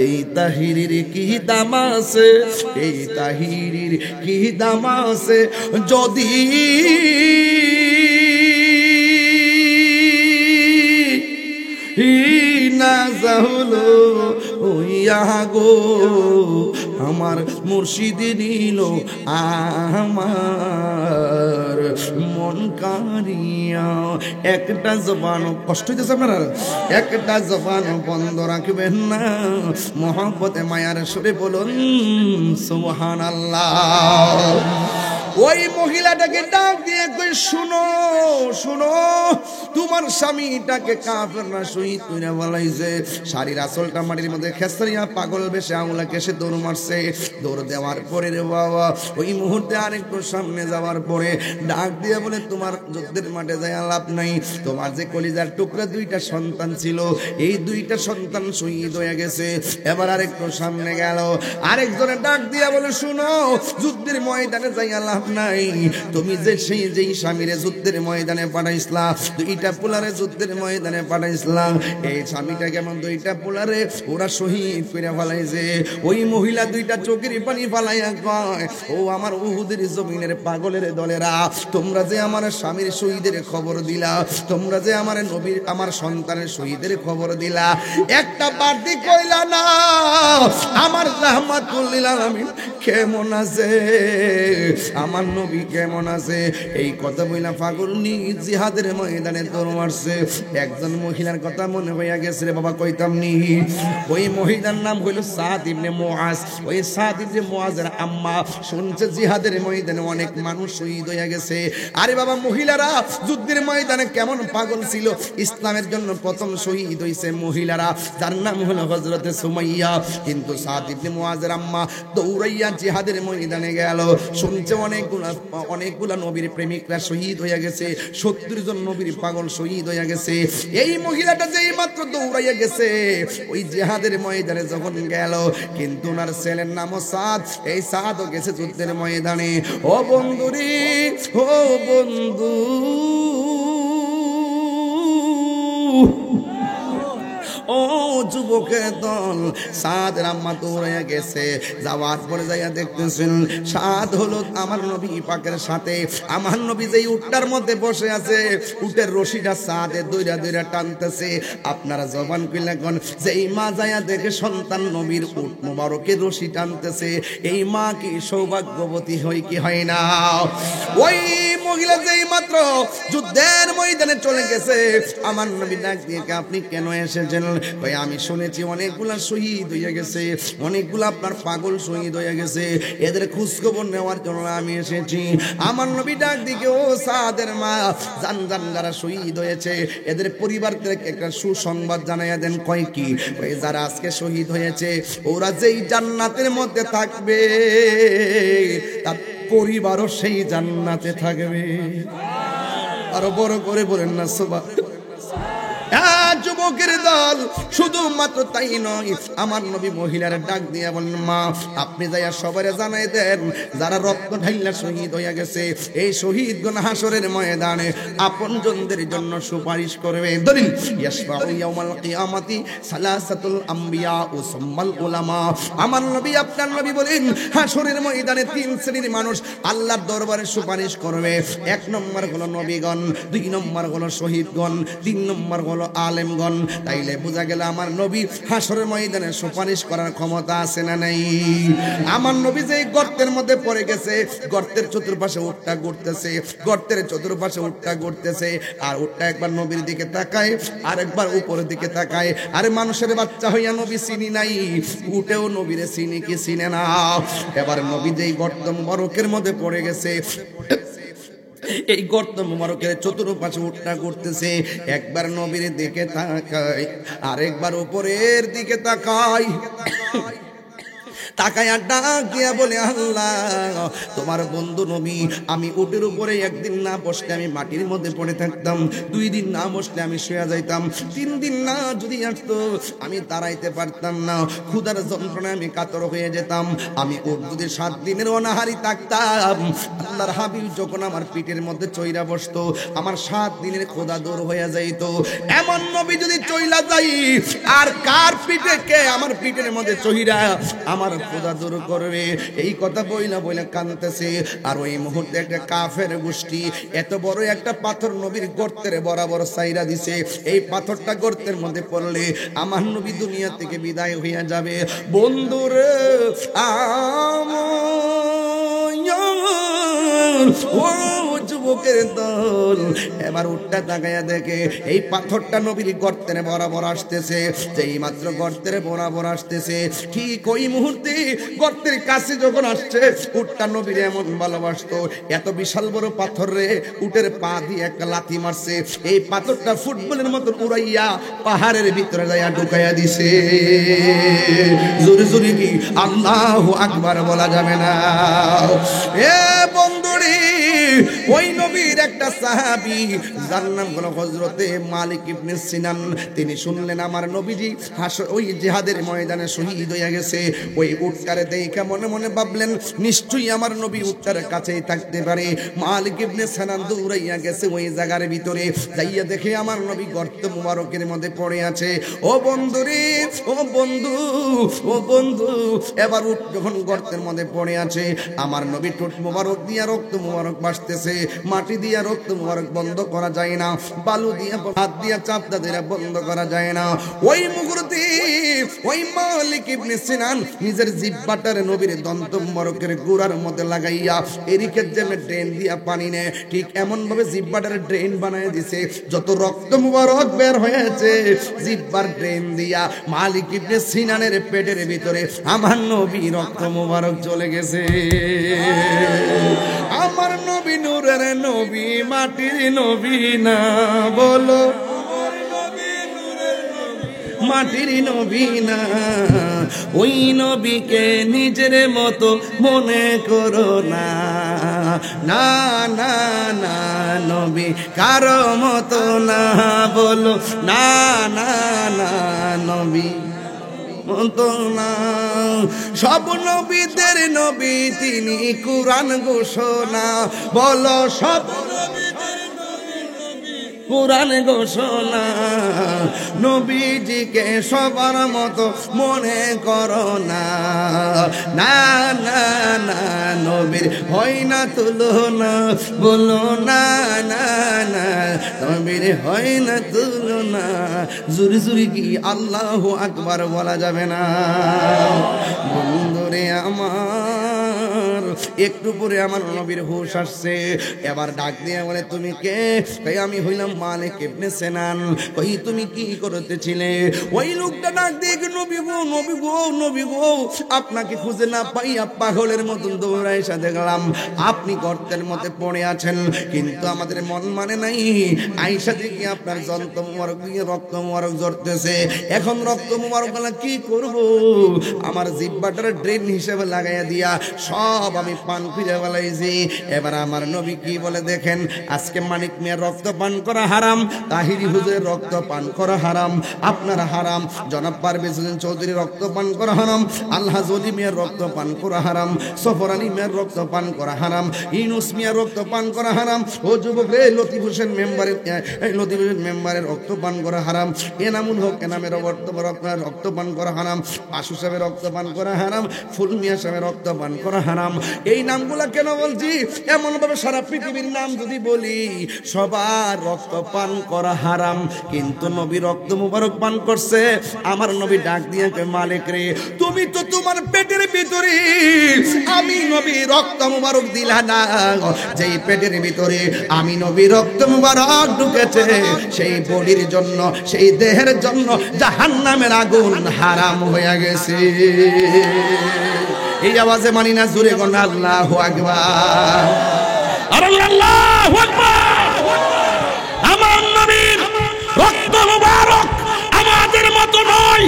এই তাহিরির কি দাম আছে, এই তাহিরির কি দাম আছে, যদি না যাহলো ওইয়া গো, আমার মুর্শিদ নীল আমার মন কারিয়া। একটা জবান, কষ্ট হইতেছে আপনার, একটা জবান বন্ধ রাখবেন না, মহব্বতে মায়ার সুরে বলুন সুবহানাল্লাহ। ওই মহিলাটাকে ডাক দিয়ে কই, শুনো শুনো, তোমার স্বামীটাকে কাফেররা শহীদ কইরা বলাইছে। শাড়ির আঁচলটা মাটির মধ্যে খেসরিয়া পাগল বেশে আঙুলাকে সে দৌড় মারছে। দৌড় দেওয়ার পরে রে বাবা, ওই মুহূর্তে আরেকটু সামনে যাওয়ার পরে ডাক দিয়ে বলে, তোমার যুদ্ধের মাঠে যায় লাভ নাই, তোমার যে কলিজার টুকরা দুইটা সন্তান ছিল, এই দুইটা সন্তান শহীদ হয়ে গেছে। এবার আরেকটু সামনে গেল, আরেকজনে ডাক দিয়ে বলে, শুনো, যুদ্ধের ময়দানে যাই লাভ নাই, তুমি যে যেই স্বামীরে যুদ্ধের ময়দানে পাঠাইছিলা, দুইটা পোলারে যুদ্ধের ময়দানে পাঠাইছিলাম, এই স্বামীটা কেমন দুইটা পোলারে ওরা শহীদ করে ফেলাইছে। ওই মহিলা দুইটা চোখের পানি ফালাইয়া কয়, ও আমার উহুদের জমিনের পাগলের দলেরা, তোমরা যে আমার স্বামীর শহীদের খবর দিলা, তোমরা যে আমার নবীর আমার সন্তানের শহীদের খবর দিলা, একটা বাড়তি কইলা না আমার রাহমাতুল লিল আলামিন কেমন আছে, আমার নবী কেমন আছে। এই কথা বইলা পাগল নি জিহাদের ময়দানে দৌড় মারছে। একজন মহিলার কথা মনে হইয়া গেছে রে বাবা, কইতাম নি। ওই মহিলার নাম হইল সাদ ইবনে মুআজ। ওই সাদ ইবনে মুআজের আম্মা শুনছে জিহাদের ময়দানে অনেক মানুষ শহীদ হইয়া গেছে। আরে বাবা, মহিলারা যুদ্ধের ময়দানে কেমন পাগল ছিল, ইসলামের জন্য প্রথম শহীদ হইছে মহিলারা, যার নাম হলো হযরতে সুমাইয়া। কিন্তু সাদ ইবনে মুআজের আম্মা দৌড়াইয়া জিহাদের ময়দানে গেল, শুনছে অনেকগুলা নবীর প্রেমিকরা শহীদ হইয়া গেছে, 70 জন নবীর পাগল শহীদ হইয়া গেছে। এই মহিলাটা যেই মাত্র দৌড়াইয়া গেছে ওই জিহাদের ময়দানে যখন গেল, কিন্তু ওনার ছেলের নামও সাদ, এই সাদও গেছে যুদ্ধের ময়দানে। ও বন্ধুরে, ও বন্ধু, ও যুবকের দল, সাদের আম্মা দৌড়ে গেছে। যাওয়ার পরে যাইয়া দেখতেছেন সাদ হলো আমার নবী পাকের সাথে। আমার নবী যেই উটটার মধ্যে বসে আছে, উটের রশিটা সাদে দইরা দইরা টানতেছে। আপনারা জবান কইলা কোন, যেই মা যাইয়া দেখে সন্তান নবীর উট মুবারকের রশি টানতেছে, এই মা কি সৌভাগ্যবতী হয় কি হয় না? ওই মহিলা যেই মাত্র যুদ্ধের ময়দানে চলে গেছে, আমার নবী ডাক দিয়ে, আপনি কেন এসেছেন? ভাই আমি শুনেছি অনেকগুলা শহীদ হয়ে গেছে, অনেকগুলা আপনার পাগল শহীদ হয়ে গেছে, এদের খোঁজখবর নেওয়ার জন্য আমি এসেছি। আমার নবী ডাক দিকে, ও সাদের মা, জান জান যারা শহীদ হয়েছে এদের পরিবারদেরকে একটা সুসংবাদ জানাইয়া দেন। কয় কি? যারা আজকে শহীদ হয়েছে ওরা যেই জান্নাতের মধ্যে থাকবে, তার পরিবারও সেই জান্নাতে থাকবে। আরো বড় করে বলেন না সুবহানাল্লাহ। যুবকের দল শুধুমাত্র তাই নয়, আমার নবী মহিলার ডাক দিয়া বলেন, মা আপনি যাইয়া সবারে জানাই দেন যারা রক্ত ঢাইলা শহীদ হইয়া গেছে, এই শহীদগণ হাসরের ময়দানে আপনজনদের জন্য সুপারিশ করবে। ধরেন ইয়াশফাউ ইয়াউমাল কিয়ামাতি সালাসাতুল আম্বিয়া ও সুম্মাল উলামা। আমার নবী আপনার নবী বলেন, হাসরের ময়দানে তিন শ্রেণীর মানুষ আল্লাহর দরবারে সুপারিশ করবে। এক নম্বর হলো নবীগণ, দুই নম্বর হলো শহীদগণ, তিন নম্বর হলো আলেমগণ। তাইলে বোঝা গেল আমার নবী হাসরের ময়দানে সুপারিশ করার ক্ষমতা আছে না নাই? আমার নবী যে গর্তের মধ্যে পড়ে গেছে, গর্তের চতুর্পাশে উটটা ঘুরতেছে, গর্তের চতুর্পাশে উটটা ঘুরতেছে, আর উটটা একবার নবীর দিকে তাকায় আর একবার উপরের দিকে তাকায়। আরে মানুষের বাচ্চা হইয়া নবী চিনি নাই, উটেও নবীরে চিনি কি চিনে না? এবার নবী যেই গর্ত মুবারকের মধ্যে পড়ে গেছে, এই গর্ত মুবারকের চতুর্পাশে উটটা ঘুরতেছে, একবার নবীর দিকে তাকায় আর একবার উপরের দিকে তাকায়। তাকায়া ডাক দিয়া বলে, আল্লাহ তোমার বন্ধু নবী, আমি উটের উপরে একদিন না বসলে আমি মাটির মধ্যে পড়ে থাকতাম, 2 দিন না বসলে আমি শুয়ে যাইতাম, 3 দিন না যদি আসতো আমি দাঁড়াইতে পারতাম না, ক্ষুধার যন্ত্রণায় আমি কাতর হয়ে যেতাম, আমি উট যদি 7 দিনের অনাহারি থাকতাম। আল্লাহর হাবিব যখন আমার পিঠের মধ্যে চইরা বসতো, আমার 7 দিনের ক্ষুধা দূর হয়ে যাইত। এমন নবী যদি চইলা যাই, আর কার পিঠে কে আমার পিঠের মধ্যে চইরা আমার খোদা দূর করবে? এই কথা বইলা বইলা কাঁদতেছে। আর ওই মুহূর্তে একটা কাফের গোষ্ঠী এত বড় একটা পাথর নবীর গর্তের বরাবর সাইরা দিছে। এই পাথরটা গর্তের মধ্যে পড়লে আমার নবী দুনিয়া থেকে বিদায় হইয়া যাবে। বন্ধুরে ও যুবকের দল, এবার উটটা তাকাইয়া দেখে এই পাথরটা নবীর গর্তের বরাবর আসতেছে। যেই মাত্র গর্তের বরাবর আসতেছে, ঠিক ওই মুহূর্তে গর্তের কাছে যখন আসছে, উটটা নবীর এমন ভালোবাসতো, এত বিশাল বড় পাথর রে উটের পা দিয়ে একটা লাথি মারছে, এই পাথরটা ফুটবলের মতো উড়াইয়া পাহাড়ের ভিতরে যাইয়া ঢুকাইয়া দিছে। জোরে জোরে কি আল্লাহু আকবার বলা যাবে না? এ বন্ধুরি, ওই নবীর একটা সাহাবী যার নাম হলো হযরতে মালিক ইবনে সিনান, তিনি শুনলেন আমার নবীজি ওই জিহাদের ময়দানে শহীদ হয়ে গেছে। ওই উটটারে দেখে মনে মনে ভাবলেন, নিশ্চয়ই আমার নবী উটটার কাছেই থাকতে পারে। মালিক ইবনে সিনান দৌড়াইয়া গেছে ওই জায়গার ভিতরে, যাইয়া দেখে আমার নবী গর্ত মুবারকের মধ্যে পড়ে আছে। ও বন্ধুরে, ও বন্ধু, ও বন্ধু, এবার উট যখন গর্তের মধ্যে পড়ে আছে, আমার নবী ঠোঁট মুবারক দিয়া রক্ত মুবারক ভাসতেছে। মাটি দিয়া রক্ত মুবারক বন্ধ করা যায় না, বালু দিয়া হাত দিয়া চাপটা দিয়া বন্ধ করা যায় না। ওই মুহূর্তে ওই মালিক ইবনে সিনান নিজের জিহ্বাটারে নবীর দন্ত মুবারকের গোড়ার মধ্যে লাগাইয়া এরিকের জেমে ড্রেন দিয়া পানি নেয়, ঠিক এমন ভাবে জিহ্বাটারে ড্রেন বানায় দিছে। যত রক্ত মুবারক বের হয়েছে জিহ্বার ড্রেন দিয়া মালিক ইবনে সিনানের পেটের ভিতরে আমার নবী রক্ত মুবারক চলে গেছে। আমার নবী নূরের নবী, মাটির নবী না, বলো মাটির নবী না। ওই নবীকে নিজের মতো মনে করো না, না না না, নবী কারো মতো না, বলো না না না, নবী মতো না। সব নবীদের নবী তিনি, কুরআন ঘোষণা, বলো সব কোরআন ঘোষণা, নবীজিকে সবার মতো মনে করো না, না না না, নবীর হয় না তুলনা, বলো না না না, নবীর হয় না তুলনা। জুরি জুরি কি আল্লাহু আকবার বলা যাবে না? বন্ধুরে আমার, একটু পরে আমার নবীর হুঁশ আসছে, এবার ডাক দিয়ে বলে তুমি কে? কই আমি হইলাম মালিক ইবনে সিনান। কই তুমি কি করতেছিলে? ওই লোকটা ডাক দিয়ে নবী গো নবী গো নবী গো, আপনাকে খুঁজে না পাইয়া পাগলের মতন দৌড়ায় এসে দেখলাম আপনি গর্তের মধ্যে পড়ে আছেন, কিন্তু আমাদের মন মানে নাই। আয়েশা দেখি আপনার জন্ত মুবারক দিয়ে রক্ত মুবারক ঝরতেছে, এখন রক্ত মুবারক কি করব? আমার জিহ্বাটার ড্রেন হিসেবে লাগাইয়া দিয়া সব আমি পান ফিরে ফেলাইছি। এবার আমার নবী কি বলে দেখেন, আজকে মানিক মিয়ার রক্ত পান করা হারাম, তাহিরি হুজুরের রক্ত পান করা হারাম, আপনার হারাম, জনাব পারভেজ হোসেন চৌধুরীর রক্ত পান করা হারাম, আল্লাহ জলি মিয়ার রক্ত পান করা হারাম, সফর আলী মিয়ার রক্ত পান করা হারাম, ইউনুস মিয়ার রক্ত পান করা হারাম, ও যুবক রে লতিফ হোসেন মেম্বারের রক্ত পান করা হারাম, এনামুল হক এনামের রক্ত পান করা হারাম, আশু সাহেবের রক্ত পান করা হারাম, ফুল মিয়া সাহেবের রক্ত পান করা হারাম। এই নামগুলা কেন বলছি? এমন ভাবে সারা পৃথিবীর নাম যদি বলি সবার রক্ত পান করা হারাম, কিন্তু নবী রক্ত মুবারক পান করছে। আমার নবী ডাক দিয়ে মালিক রে, তুমি তো তোমার পেটের ভিতরে আমি নবী রক্ত মুবারক দিলা না, যেই পেটের ভিতরে আমি নবী রক্ত মুবারক ঢুকেছে সেই বডির জন্য, সেই দেহের জন্য জাহান্নামের আগুন হারাম হয়ে গেছে। এই আওয়াজে মানি না, জোরে কোন আল্লাহু আকবার, আল্লাহু আকবার। আমার নবীর রক্ত মুবারক আমাদের মতো নয়,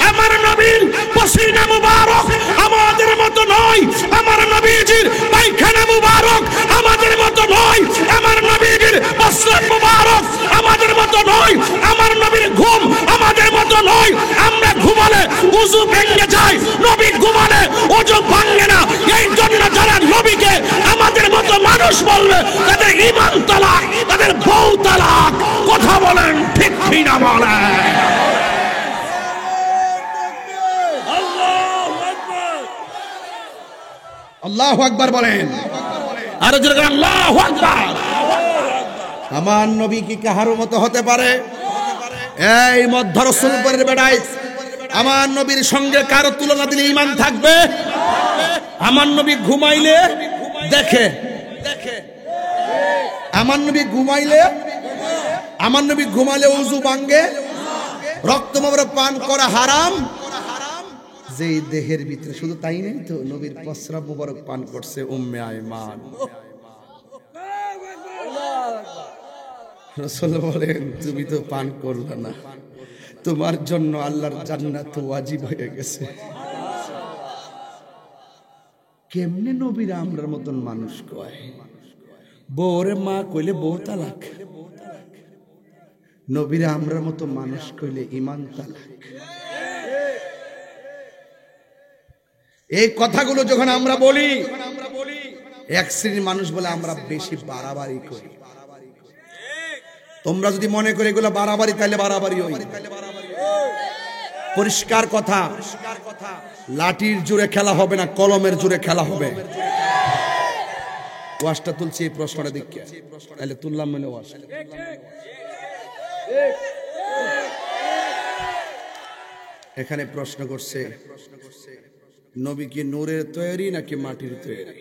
আমার নবীর পসিনা মুবারক আমাদের মতো নয়, আমার নবীজির পায়খানা মুবারক আমাদের মতো নয়, আমার নবীজির প্রস্রাব মুবারক আমাদের মতো নয়, আমার নবীর ঘুম আমাদের মতো নয়। আমরা ঘুমালে ওযু ভেঙে যায়, নবী ঘুমালে ওযু ভাঙে না। এই জন্য যারা নবীকে আমাদের মতো মানুষ বলবে তাদের ঈমান তালাক, তাদের বউ তালাক। কথা বলেন ঠিক কি না বলেন? আল্লাহু আকবার বলেন, আর জোরে আল্লাহু আকবার। আমার নবী কি কাহার মতো হতে পারে? এই মধ্য রসুলপুরের বেড়ায় আমার নবীর সঙ্গে কারো তুলনা দিলে ঈমান থাকবে? আমার নবী ঘুমাইলে দেখে, আমার নবী ঘুমাইলে, আমার নবী ঘুমাইলে ওযু ভাঙে, রক্ত মুবারক পান করা হারাম। যে দেহের ভিতরে, শুধু তাই নেই তো, নবীর প্রস্রাব মুবারক পান করছে উম্মে আয়মান। রাসূল বলেন তুমি তো পান করলে না, তোমার জন্য আল্লাহর জান্নাত ওয়াজিব হয়ে গেছে। কেমনে নবীরা আমরার মতন মানুষ কয়? বউরে মা কইলে বউ তালাক, নবীরা আমরার মতো মানুষ কইলে ঈমান তালাক। এই কথাগুলো যখন আমরা বলি, এক শ্রেণীর মানুষ বলে আমরা বেশি বাড়াবাড়ি করি। তোমরা যদি মনে করে এগুলো বাড়াবাড়ি, তাহলে বাড়াবাড়ি হই। পরিষ্কার কথা, লাঠির জোরে খেলা হবে না, কলমের জোরে খেলা হবে। ওয়াজটা তুলছি এই প্রশ্নটা দেখে, তাহলে তুললাম মানে ওয়াজ। এখানে প্রশ্ন করছে নবী কি নূরের তৈরি নাকি মাটির তৈরি?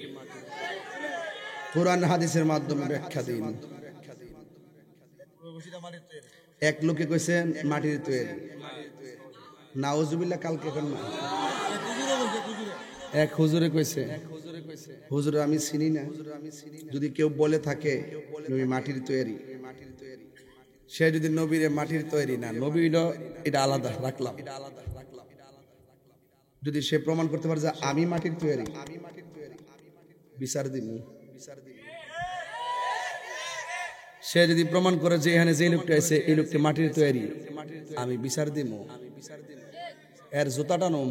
কোরআন হাদিসের মাধ্যমে ব্যাখ্যা দিন। এক লোকে কইছে মাটির তৈরি, নাউজুবিল্লাহ, কালকে কোন এক হুজুরে কইছে, হুজুর আমি চিনি না, যদি কেউ বলে থাকে নবী মাটির তৈরি, সে যদি নবীর মাটির তৈরি না, নবী হলো এটা আলাদা রাখলাম। যদি সে প্রমাণ করতে পারে যে আমি মাটির তৈরি, বিচার দিন। সে যদি প্রমাণ করে যে এখানে যে লোকটা আছে এই লোকটা মাটির তৈরি, আমি বিচার দিব। এর জুতাটা নম,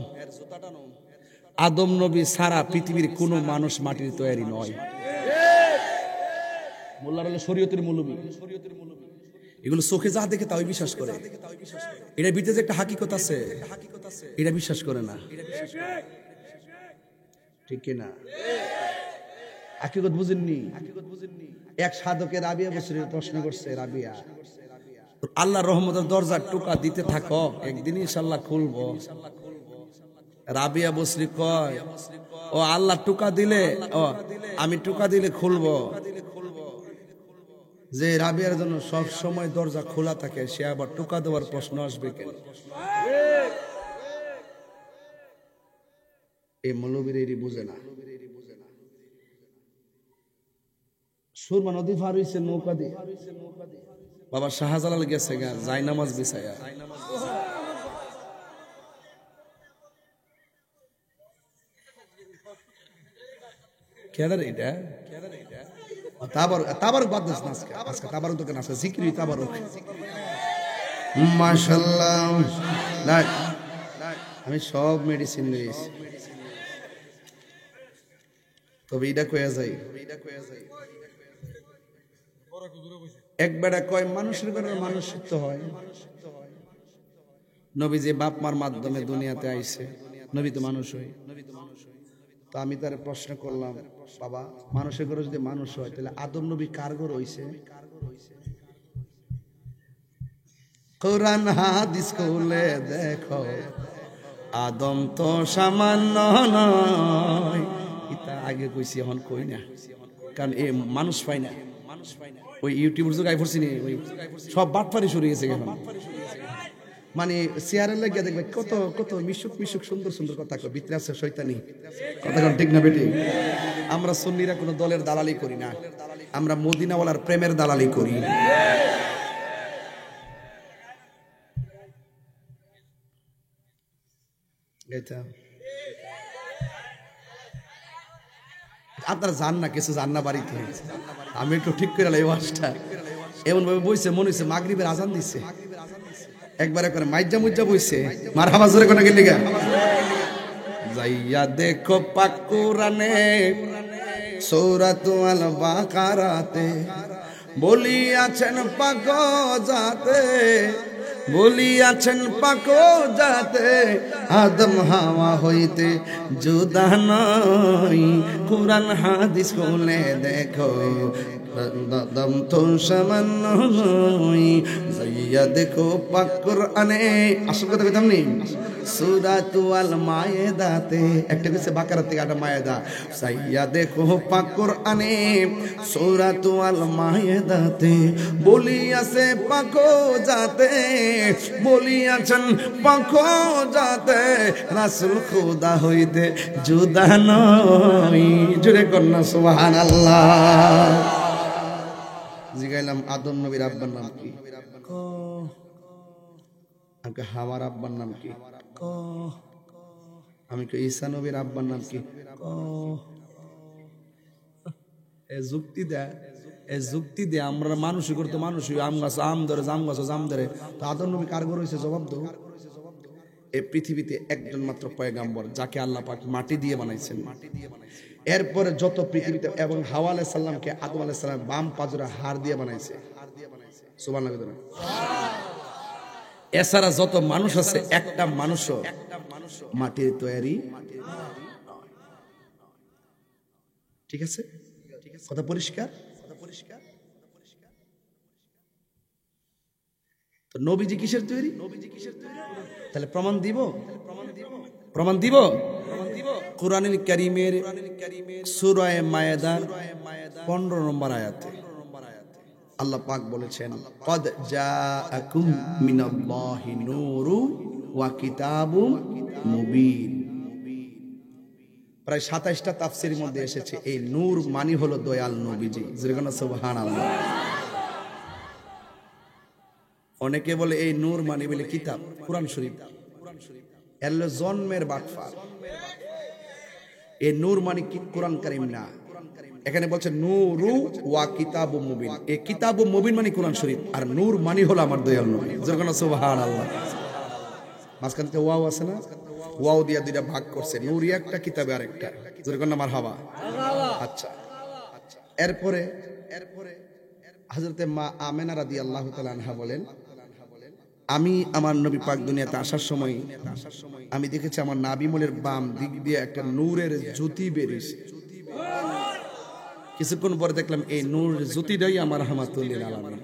আদম নবী সারা পৃথিবীর কোন মানুষ মাটির তৈরি নয়। মোল্লার হলো শরীয়তের মৌলবী। এগুলো চোখে যা দেখে তাই বিশ্বাস করে, এটা ভিতরে যে একটা হাকিকত আছে এটা বিশ্বাস করে না, ঠিক কিনা? হাকিকত বুঝেননি? এক সাধকে রাবিয়া বসরির প্রশ্ন করছে, রাবিয়া আল্লাহর রহমতের দরজার টোকা দিতে থাকো, একদিন ইনশাআল্লাহ খুলবো। রাবিয়া বসরি কয়, ও আল্লাহ টোকা দিলে, ও আমি টোকা দিলে খুলবো। যে রাবিয়ার জন্য সব সময় দরজা খোলা থাকে, সে আবার টোকা দেওয়ার প্রশ্ন আসবে কেন? এই মৌলবীর এরই বুঝে না। সুরমা নদী পার হইছে নৌকা দিয়ে, বাবা শাহজালাল গেছে গা যাই নামাজ বিছায়া, কেদার এটা তাবারক বাদ দিস না, আজকে তাবারক দোকান আছে, জিকির তাবারক মাশাআল্লাহ। আমি সব মেডিসিন নিয়েছি, তবে এটা কয়া যাই, এক বেড়া কয় মানুষের বেড়া মানুষত্ব হয়। নবী যে বাপ মার মাধ্যমে দুনিয়াতে আইছে, নবী তো মানুষ হয়। তো আমি তার প্রশ্ন করলাম, বাবা মানুষের ঘরে যদি মানুষ হয় তাহলে আদম নবী কার ঘর হইছে? কোরআন হাদিস খুলে দেখো, আদম তো সামান্য নয়। এটা আগে কইছি, এখন কই না, কারণ এ মানুষ পাই না। ওই ইউটিউবের যুগ আই পড়ছি, ওই সব বাটপারি শুরু হয়েছে এখন। মানে চেয়ারের লাগিয়ে দেখবে কত কত মিশুক মিশুক সুন্দর সুন্দর কথা কয়, ভিতরে আছে শয়তানি কথা, ঠিক না বেটি? আমরা সুন্নিরা কোনো দলের দালালি করি না, আমরা মদিনাওয়ালার প্রেমের দালালি করি। আপনারা জান না, কিছু জান না বাড়িতে, আমি একটু ঠিক করে এই ওয়াজটা এমন ভাবে বইছে, মনে হইছে মাগরিবের আজান দিছে, একবারে করে মাইজা মুজ্জা বইছে, মারহাবা জোরে কোন গেলি গা। যাইয়া দেখো পাক কোরআনে সূরাতুল বাকারাতে বলিয়াছেন পাক জাতে, বলিয়াছেন পাক জাতে আদম হাওয়া হইতে জুদা নয়। কুরআন হাদিস খুলে দেখো, আদম তো সামান্য নয়। যাইয়া দেখো পাক কোরআনে, আসল কথা কইতাম নি, সূরাতুল মায়েদাতে, একটা কইছে বাকারা থেকে একটা মায়েদা। যাইয়া দেখো পাক কোরআনে সূরাতুল মায়েদাতে বলিয়াছে পাক জাতে, বলিয়াছেন পাক জাতে রাসূল খোদা হইতে জুদা নয়। জোরে কন্যা সুবহানাল্লাহ। জিগাইলাম আদম নবীর আব্বার নাম কি? আমাকে হাওয়ার আব্বার নাম কি? আমি কে ঈসা নবীর আব্বার নাম কি? এ যুক্তি দে আমরা মানুষ করতে মানুষই, আম গাছ আম ধরে, জাম গাছ জাম ধরে। তো আদম নবী কার ঘর হয়েছে? জবাব দাও। এই পৃথিবীতে একজন মাত্র পয়গাম্বর, যাকে আল্লাহ পাক মাটি দিয়ে বানাইছেন। এরপরে যত পৃথিবীতে, এবং হাওয়া আলাইহিস সালামকে আদম আলাইহিস সালাম বাম পাজরে হাড় দিয়ে বানাইছে। সুবহানাল্লাহ। এছাড়া যত মানুষ আছে, একটা মানুষও মাটির তৈরি। ঠিক আছে, কথা পরিষ্কার? তো নবীজি কিসের তৈরি? তাহলে প্রমাণ দিব, প্রমাণ দিব। কুরআনুল কারীমের সূরা মায়েদার 15 নম্বর আয়াতে আল্লাহ পাক বলেছেন, কদ জাআকুম মিনাল্লাহি নূরু ওয়া কিতাবুম মুবিন। প্রায় 27টা তাফসীরের মধ্যে এসেছে এই নূর মানে হলো দয়াল নবীজি। যেরকম সুবহানাল্লাহ। অনেকে বলে এই নূর মানে বলে কিতাব, কুরআন শরীফ। এর জন্মের বাটফার। এই নূর মানে কি কুরআন কারীম না, এখানে বলছে নূরু ওয়া কিতাবুম মুবিন। এই কিতাবুম মুবিন মানে কুরআন শরীফ, আর নূর মানে হলো আমার দয়াল নবী। যেরকম সুবহানাল্লাহ। মাঝখানে তো ওয়াও আছে না, ওয়াও দিয়া দুইটা ভাগ করছে, নূরি একটা কিতাবে আরেকটা। যেরকম মারহাবা। আচ্ছা, এরপরে হযরতে মা আমেনা রাদিয়াল্লাহু তাআলা আনহা বলেন, আমি আমার নবী পাক দুনিয়াতে আসার সময় আমি দেখেছি আমার নাবিমুলের বাম দিক দিয়ে একটা নূরের জ্যোতি বেরিয়েছে। কিছুক্ষণ পরে দেখলাম এই নূর জ্যোতিটাই আমার রাহমাতুল লিল আলামিন।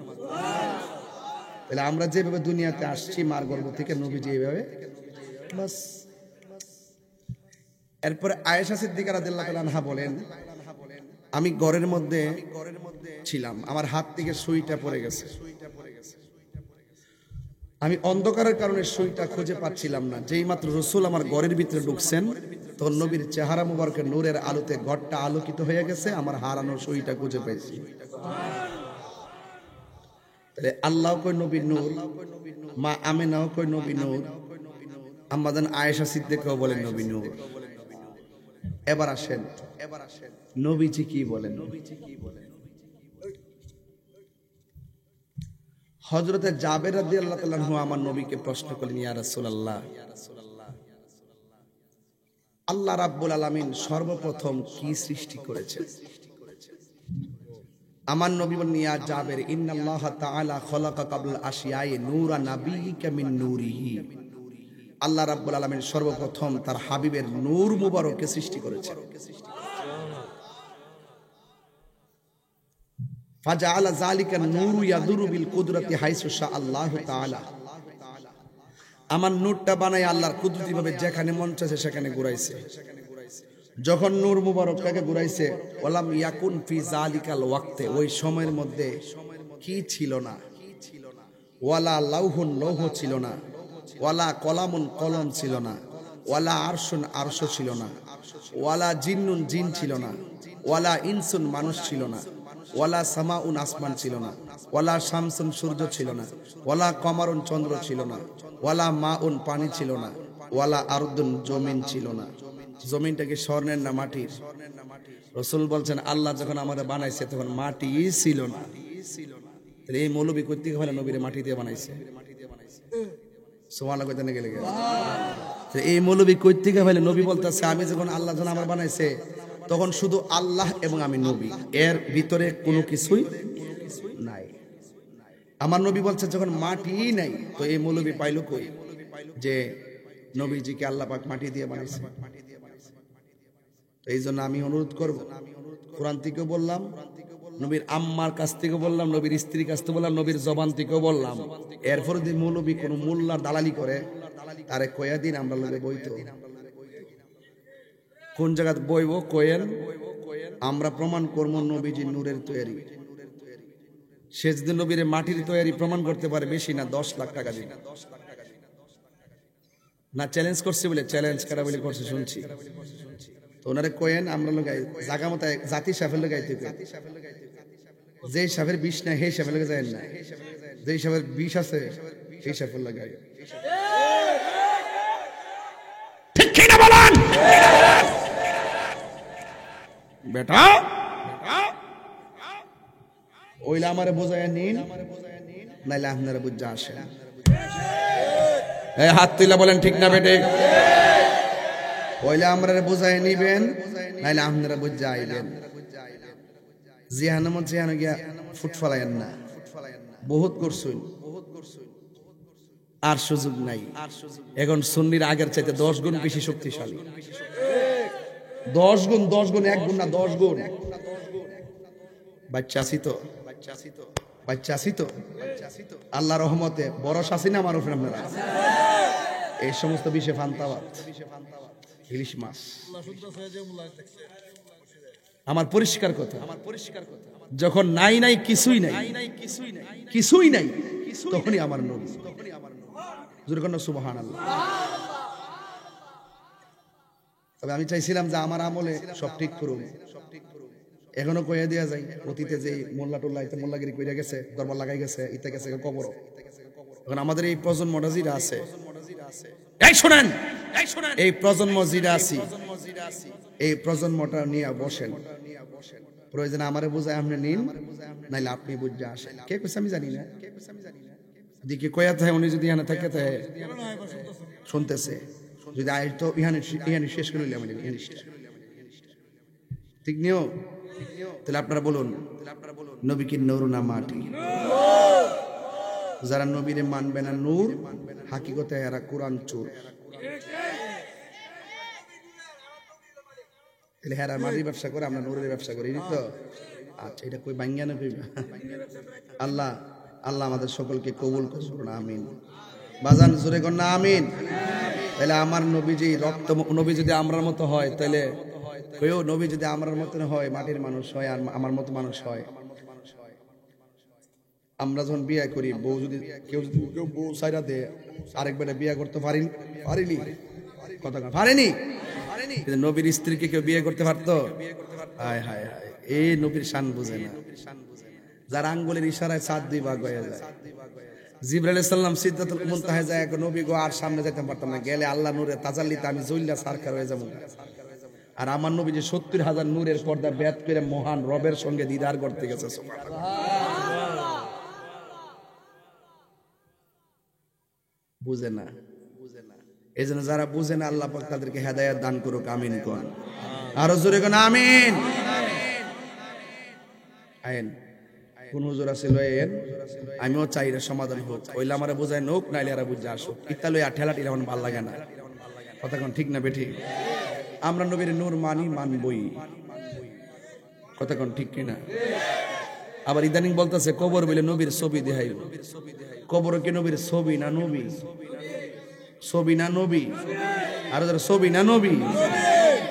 তাহলে আমরা যেভাবে দুনিয়াতে আসছি মার গর্ভ থেকে, নবীজি এইভাবে বাস। এরপরে আয়েশা সিদ্দিকা রাদিয়াল্লাহু তাআলা আনহা বলেন, আমি ঘরের মধ্যে ছিলাম, আমার হাত থেকে সুইটা পড়ে গেছে। আমি অন্ধকারের কারণে সুইটা খুঁজে পাচ্ছিলাম না। যেই মাত্র রাসূল আমার ঘরের ভিতরে ঢুকছেন, তখন নবীর চেহারা মুবারকের নূরের আলোতে ঘরটা আলোকিত হয়ে গেছে, আমার হারানো সুইটা খুঁজে পেয়েছি। তাহলে আল্লাহ কই নবী নূর, মা আমেনাও কই নবী নূর, আম্মাজান আয়েশা সিদ্দিকাও বলেন নবী নূর। এবার আসেন নবীজি কি বলেন। হযরতে জাবের রাদিয়াল্লাহু তাআলা আনহু আমার নবীকে প্রশ্ন করলেন, ইয়া রাসূলুল্লাহ, আল্লাহ রাব্বুল আলামিন সর্বপ্রথম কি সৃষ্টি করেছেন? আমার নবী বলেন, ইয়া জাবের, ইন্নাল্লাহ তাআলা খালাকা কাবলা আশিয়াই নূরা নাবিয়িকা মিন নূরিহি। আল্লাহ রাব্বুল আলামিন সর্বপ্রথম তার হাবিবের নূর মুবারককে সৃষ্টি করেছেন। ফাজাআলা যালিকা নূরু ইয়াদুরু বিল কুদরতি হাইসু শা আল্লাহু তাআলা। আমার নূরটা বানায় আল্লাহর কুদরতি ভাবে যেখানে মন চাইছে সেখানে ঘুরাইছে। যখন নূর মুবারকটাকে ঘুরাইছে, ওয়ালাম ইয়াকুন ফি যালিকাল ওয়াক্তে, ওই সময়ের মধ্যে কি ছিল না? ওয়ালা লাউহুন লৌহ ছিল না, ওয়ালা কলামুন কলম ছিল না, ওয়ালা আরশুন আরশ ছিল না, ওয়ালা জিন্নুন জিন ছিল না, ওয়ালা ইনসুন মানুষ ছিল না, ওয়ালা সামাউন আসমান ছিল না, ওয়ালা শামসুন সূর্য ছিল না, ওয়ালা কমারুন চন্দ্র ছিল না, ওয়ালা মাউন পানি ছিল না, ওয়ালা আরদুন জমিন ছিল না। জমিনটাকে স্বর্ণের না মাটির? রাসূল বলছেন আল্লাহ যখন আমাদের বানাইছে তখন মাটি ছিল না। তাহলে এই মৌলবী কই থেকে হলো নবীরে মাটি দিয়ে বানাইছে? সুবহানাল্লাহ কইতে না গেলে এই মৌলবী কই থেকে হলো? নবী বলতেছে আমি যখন আল্লাহ যখন আমার বানাইছে তখন শুধু আল্লাহ এবং আমি নবী, এর ভিতরে কোনো কিছুই নাই। আমার নবী বলছে যখন মাটি নাই, তো এই মৌলবী পাইল কই যে নবীজিকে আল্লাহ পাক মাটি দিয়ে বানাইছে? এই জন্য আমি অনুরোধ করব, কোরআন থেকে বললাম, নবীর আম্মার কাছ থেকে বললাম, নবীর স্ত্রীর কাছ থেকে বললাম, নবীর জবান থেকেও বললাম, এরপর যদি মৌলবী কোনো মোল্লার দালালি করে তারে কয়া দিন আমরা লোকে বইতো। কোন জায়গায় বইব কয়েন, আমরা প্রমাণ করবো নবীজি নূরের তৈরি। সে যদি নবীর মাটির তৈরি প্রমাণ করতে পারে, বেশি না 10 লাখ টাকা দিন। না চ্যালেঞ্জ করছে বলে, চ্যালেঞ্জ কারা বলে করছে শুনছি, তো ওনারে কয়েন আমরা লোকাই জায়গা মতো জাতি সাফের লোকাইতে, যে সাফের বিষ নাই সেই সাফের লোকে যায় না, যে সাফের বিষ আছে সেই সাফের লাগাই। ঠিক কি না বলেন বেটা? ওইলা আমারে বোঝায় নিন, নাইলে আপনারা বুঝা আসেন। এই হাত তুইলা বলেন ঠিক না বেটে? ওইলা আমরা বোঝায় নিবেন, নাইলে আপনারা বুঝা আইবেন। জিহানামত জিহানো গিয়া ফুট ফলায়েন না, বহুত করছুন, আর সুযোগ নাই। এখন সুন্নির আগের চাইতে 10 গুণ বেশি শক্তিশালী। 10 গুণ, 1 গুণ না 10 গুণ। বাচ্চা আছি তো আল্লাহ রহমতে বড় শাসি না আমার উপরে আপনারা। এই সমস্ত বিষয়ে ফান্তাবাদ, ইলিশ মাছ। আমার পরিষ্কার কথা, যখন নাই কিছুই নাই, তখনই আমার নবী। সুবহানাল্লাহ। তবে আমি চাইছিলাম যে আমার আমলে সব ঠিক করুন, এখনো কইয়া দেয়া যায়। অতীতে যে মোল্লা টোল্লা ইতে মোল্লাগিরি কইরা গেছে, দরবার লাগাই গেছে, ইতে গেছে কবর। এখন আমাদের এই প্রজন্মটা যেটা আছে, এই শোনেন, এই প্রজন্ম যেটা আছি, এই প্রজন্মটা নিয়ে বসেন। প্রয়োজনে আমারে বুঝায় আপনি নিন, নাইলে আপনি বুঝে আসেন। কে কইছে আমি জানি না, দিকে কয়া থাকে উনি যদি এখানে থাকে তাই শুনতেছে, যদি আয় তো ইহানি শেষ করে নিলাম ঠিক নিও। তাহলে আপনারা বলুন নবী কি নূর না মাটি? যারা নবীরে মানবে না নূর, হাকিকতে এরা কোরআন চোর। তাহলে হেরা মাটির ব্যবসা করে, আমরা নূরের ব্যবসা করি তো। আচ্ছা, এটা কই বাঙ্গিয়া না কইবা? আল্লাহ আল্লাহ আমাদের সকলকে কবুল করুন, আমিন। বাজান জোরে কর না আমিন। তাহলে আমার নবীজি রক্ত, নবী যদি আমরার মতো হয়, তাহলে কইও নবী যদি আমরার মতো হয়, মাটির মানুষ হয়, আর আমার মতো মানুষ হয়। আমরা যখন বিয়ে করি, বউ যদি কেউ বউ সাইরা দে, আরেকবার বিয়ে করতে পারিনি কথা পারেনি। নবীর স্ত্রীকে কেউ বিয়ে করতে পারতো? হায় হায় হায়, এই নবীর শান বুঝে না। যার আঙ্গুলের ইশারায় 7 2 ভাগ হয়ে যায়। জিবরাইল আলাইহিস সালাম সিদরাতুল মুনতাহায় যায়, নবী গো আর সামনে যেতে পারতাম না, গেলে আল্লাহ নূরে তাজাল্লিতে আমি জ্বললা সারকার হয়ে যাব। আর আমার নবী যে 70,000 নূরের পর্দা বেদ করে মহান রবের সঙ্গে দিদার করতে গেছে। বুঝে না। এই জন্য যারা বুঝে না, আল্লাহ পাক তাদেরকে হেদায়েত দান করুক, আমিন কোন। আরো জোরে কোন আমিন। আইন কোন হুজুর আছে লয়েন, আমিও চাই এর সমাধান হোক। ওইলা আমারে বুঝায় নোক, নাইলে এরা বুঝে আসুক। ইতালে ঠেলা টিলা আমার ভালো লাগে না। কথা কোন ঠিক না বেঠি? আমরা নবীর নূর মানি, মানবই। কথা কোন ঠিক কিনা? আবার ইদানিং বলতেছে কবর বলে নবীর ছবি দেখাইব। কবর কি নবীর ছবি না নবী? ছবি না নবী? আর ছবি না নবী?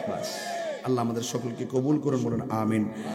বাস, আল্লাহ আমাদের সকলকে কবুল করুন, বলুন আমিন।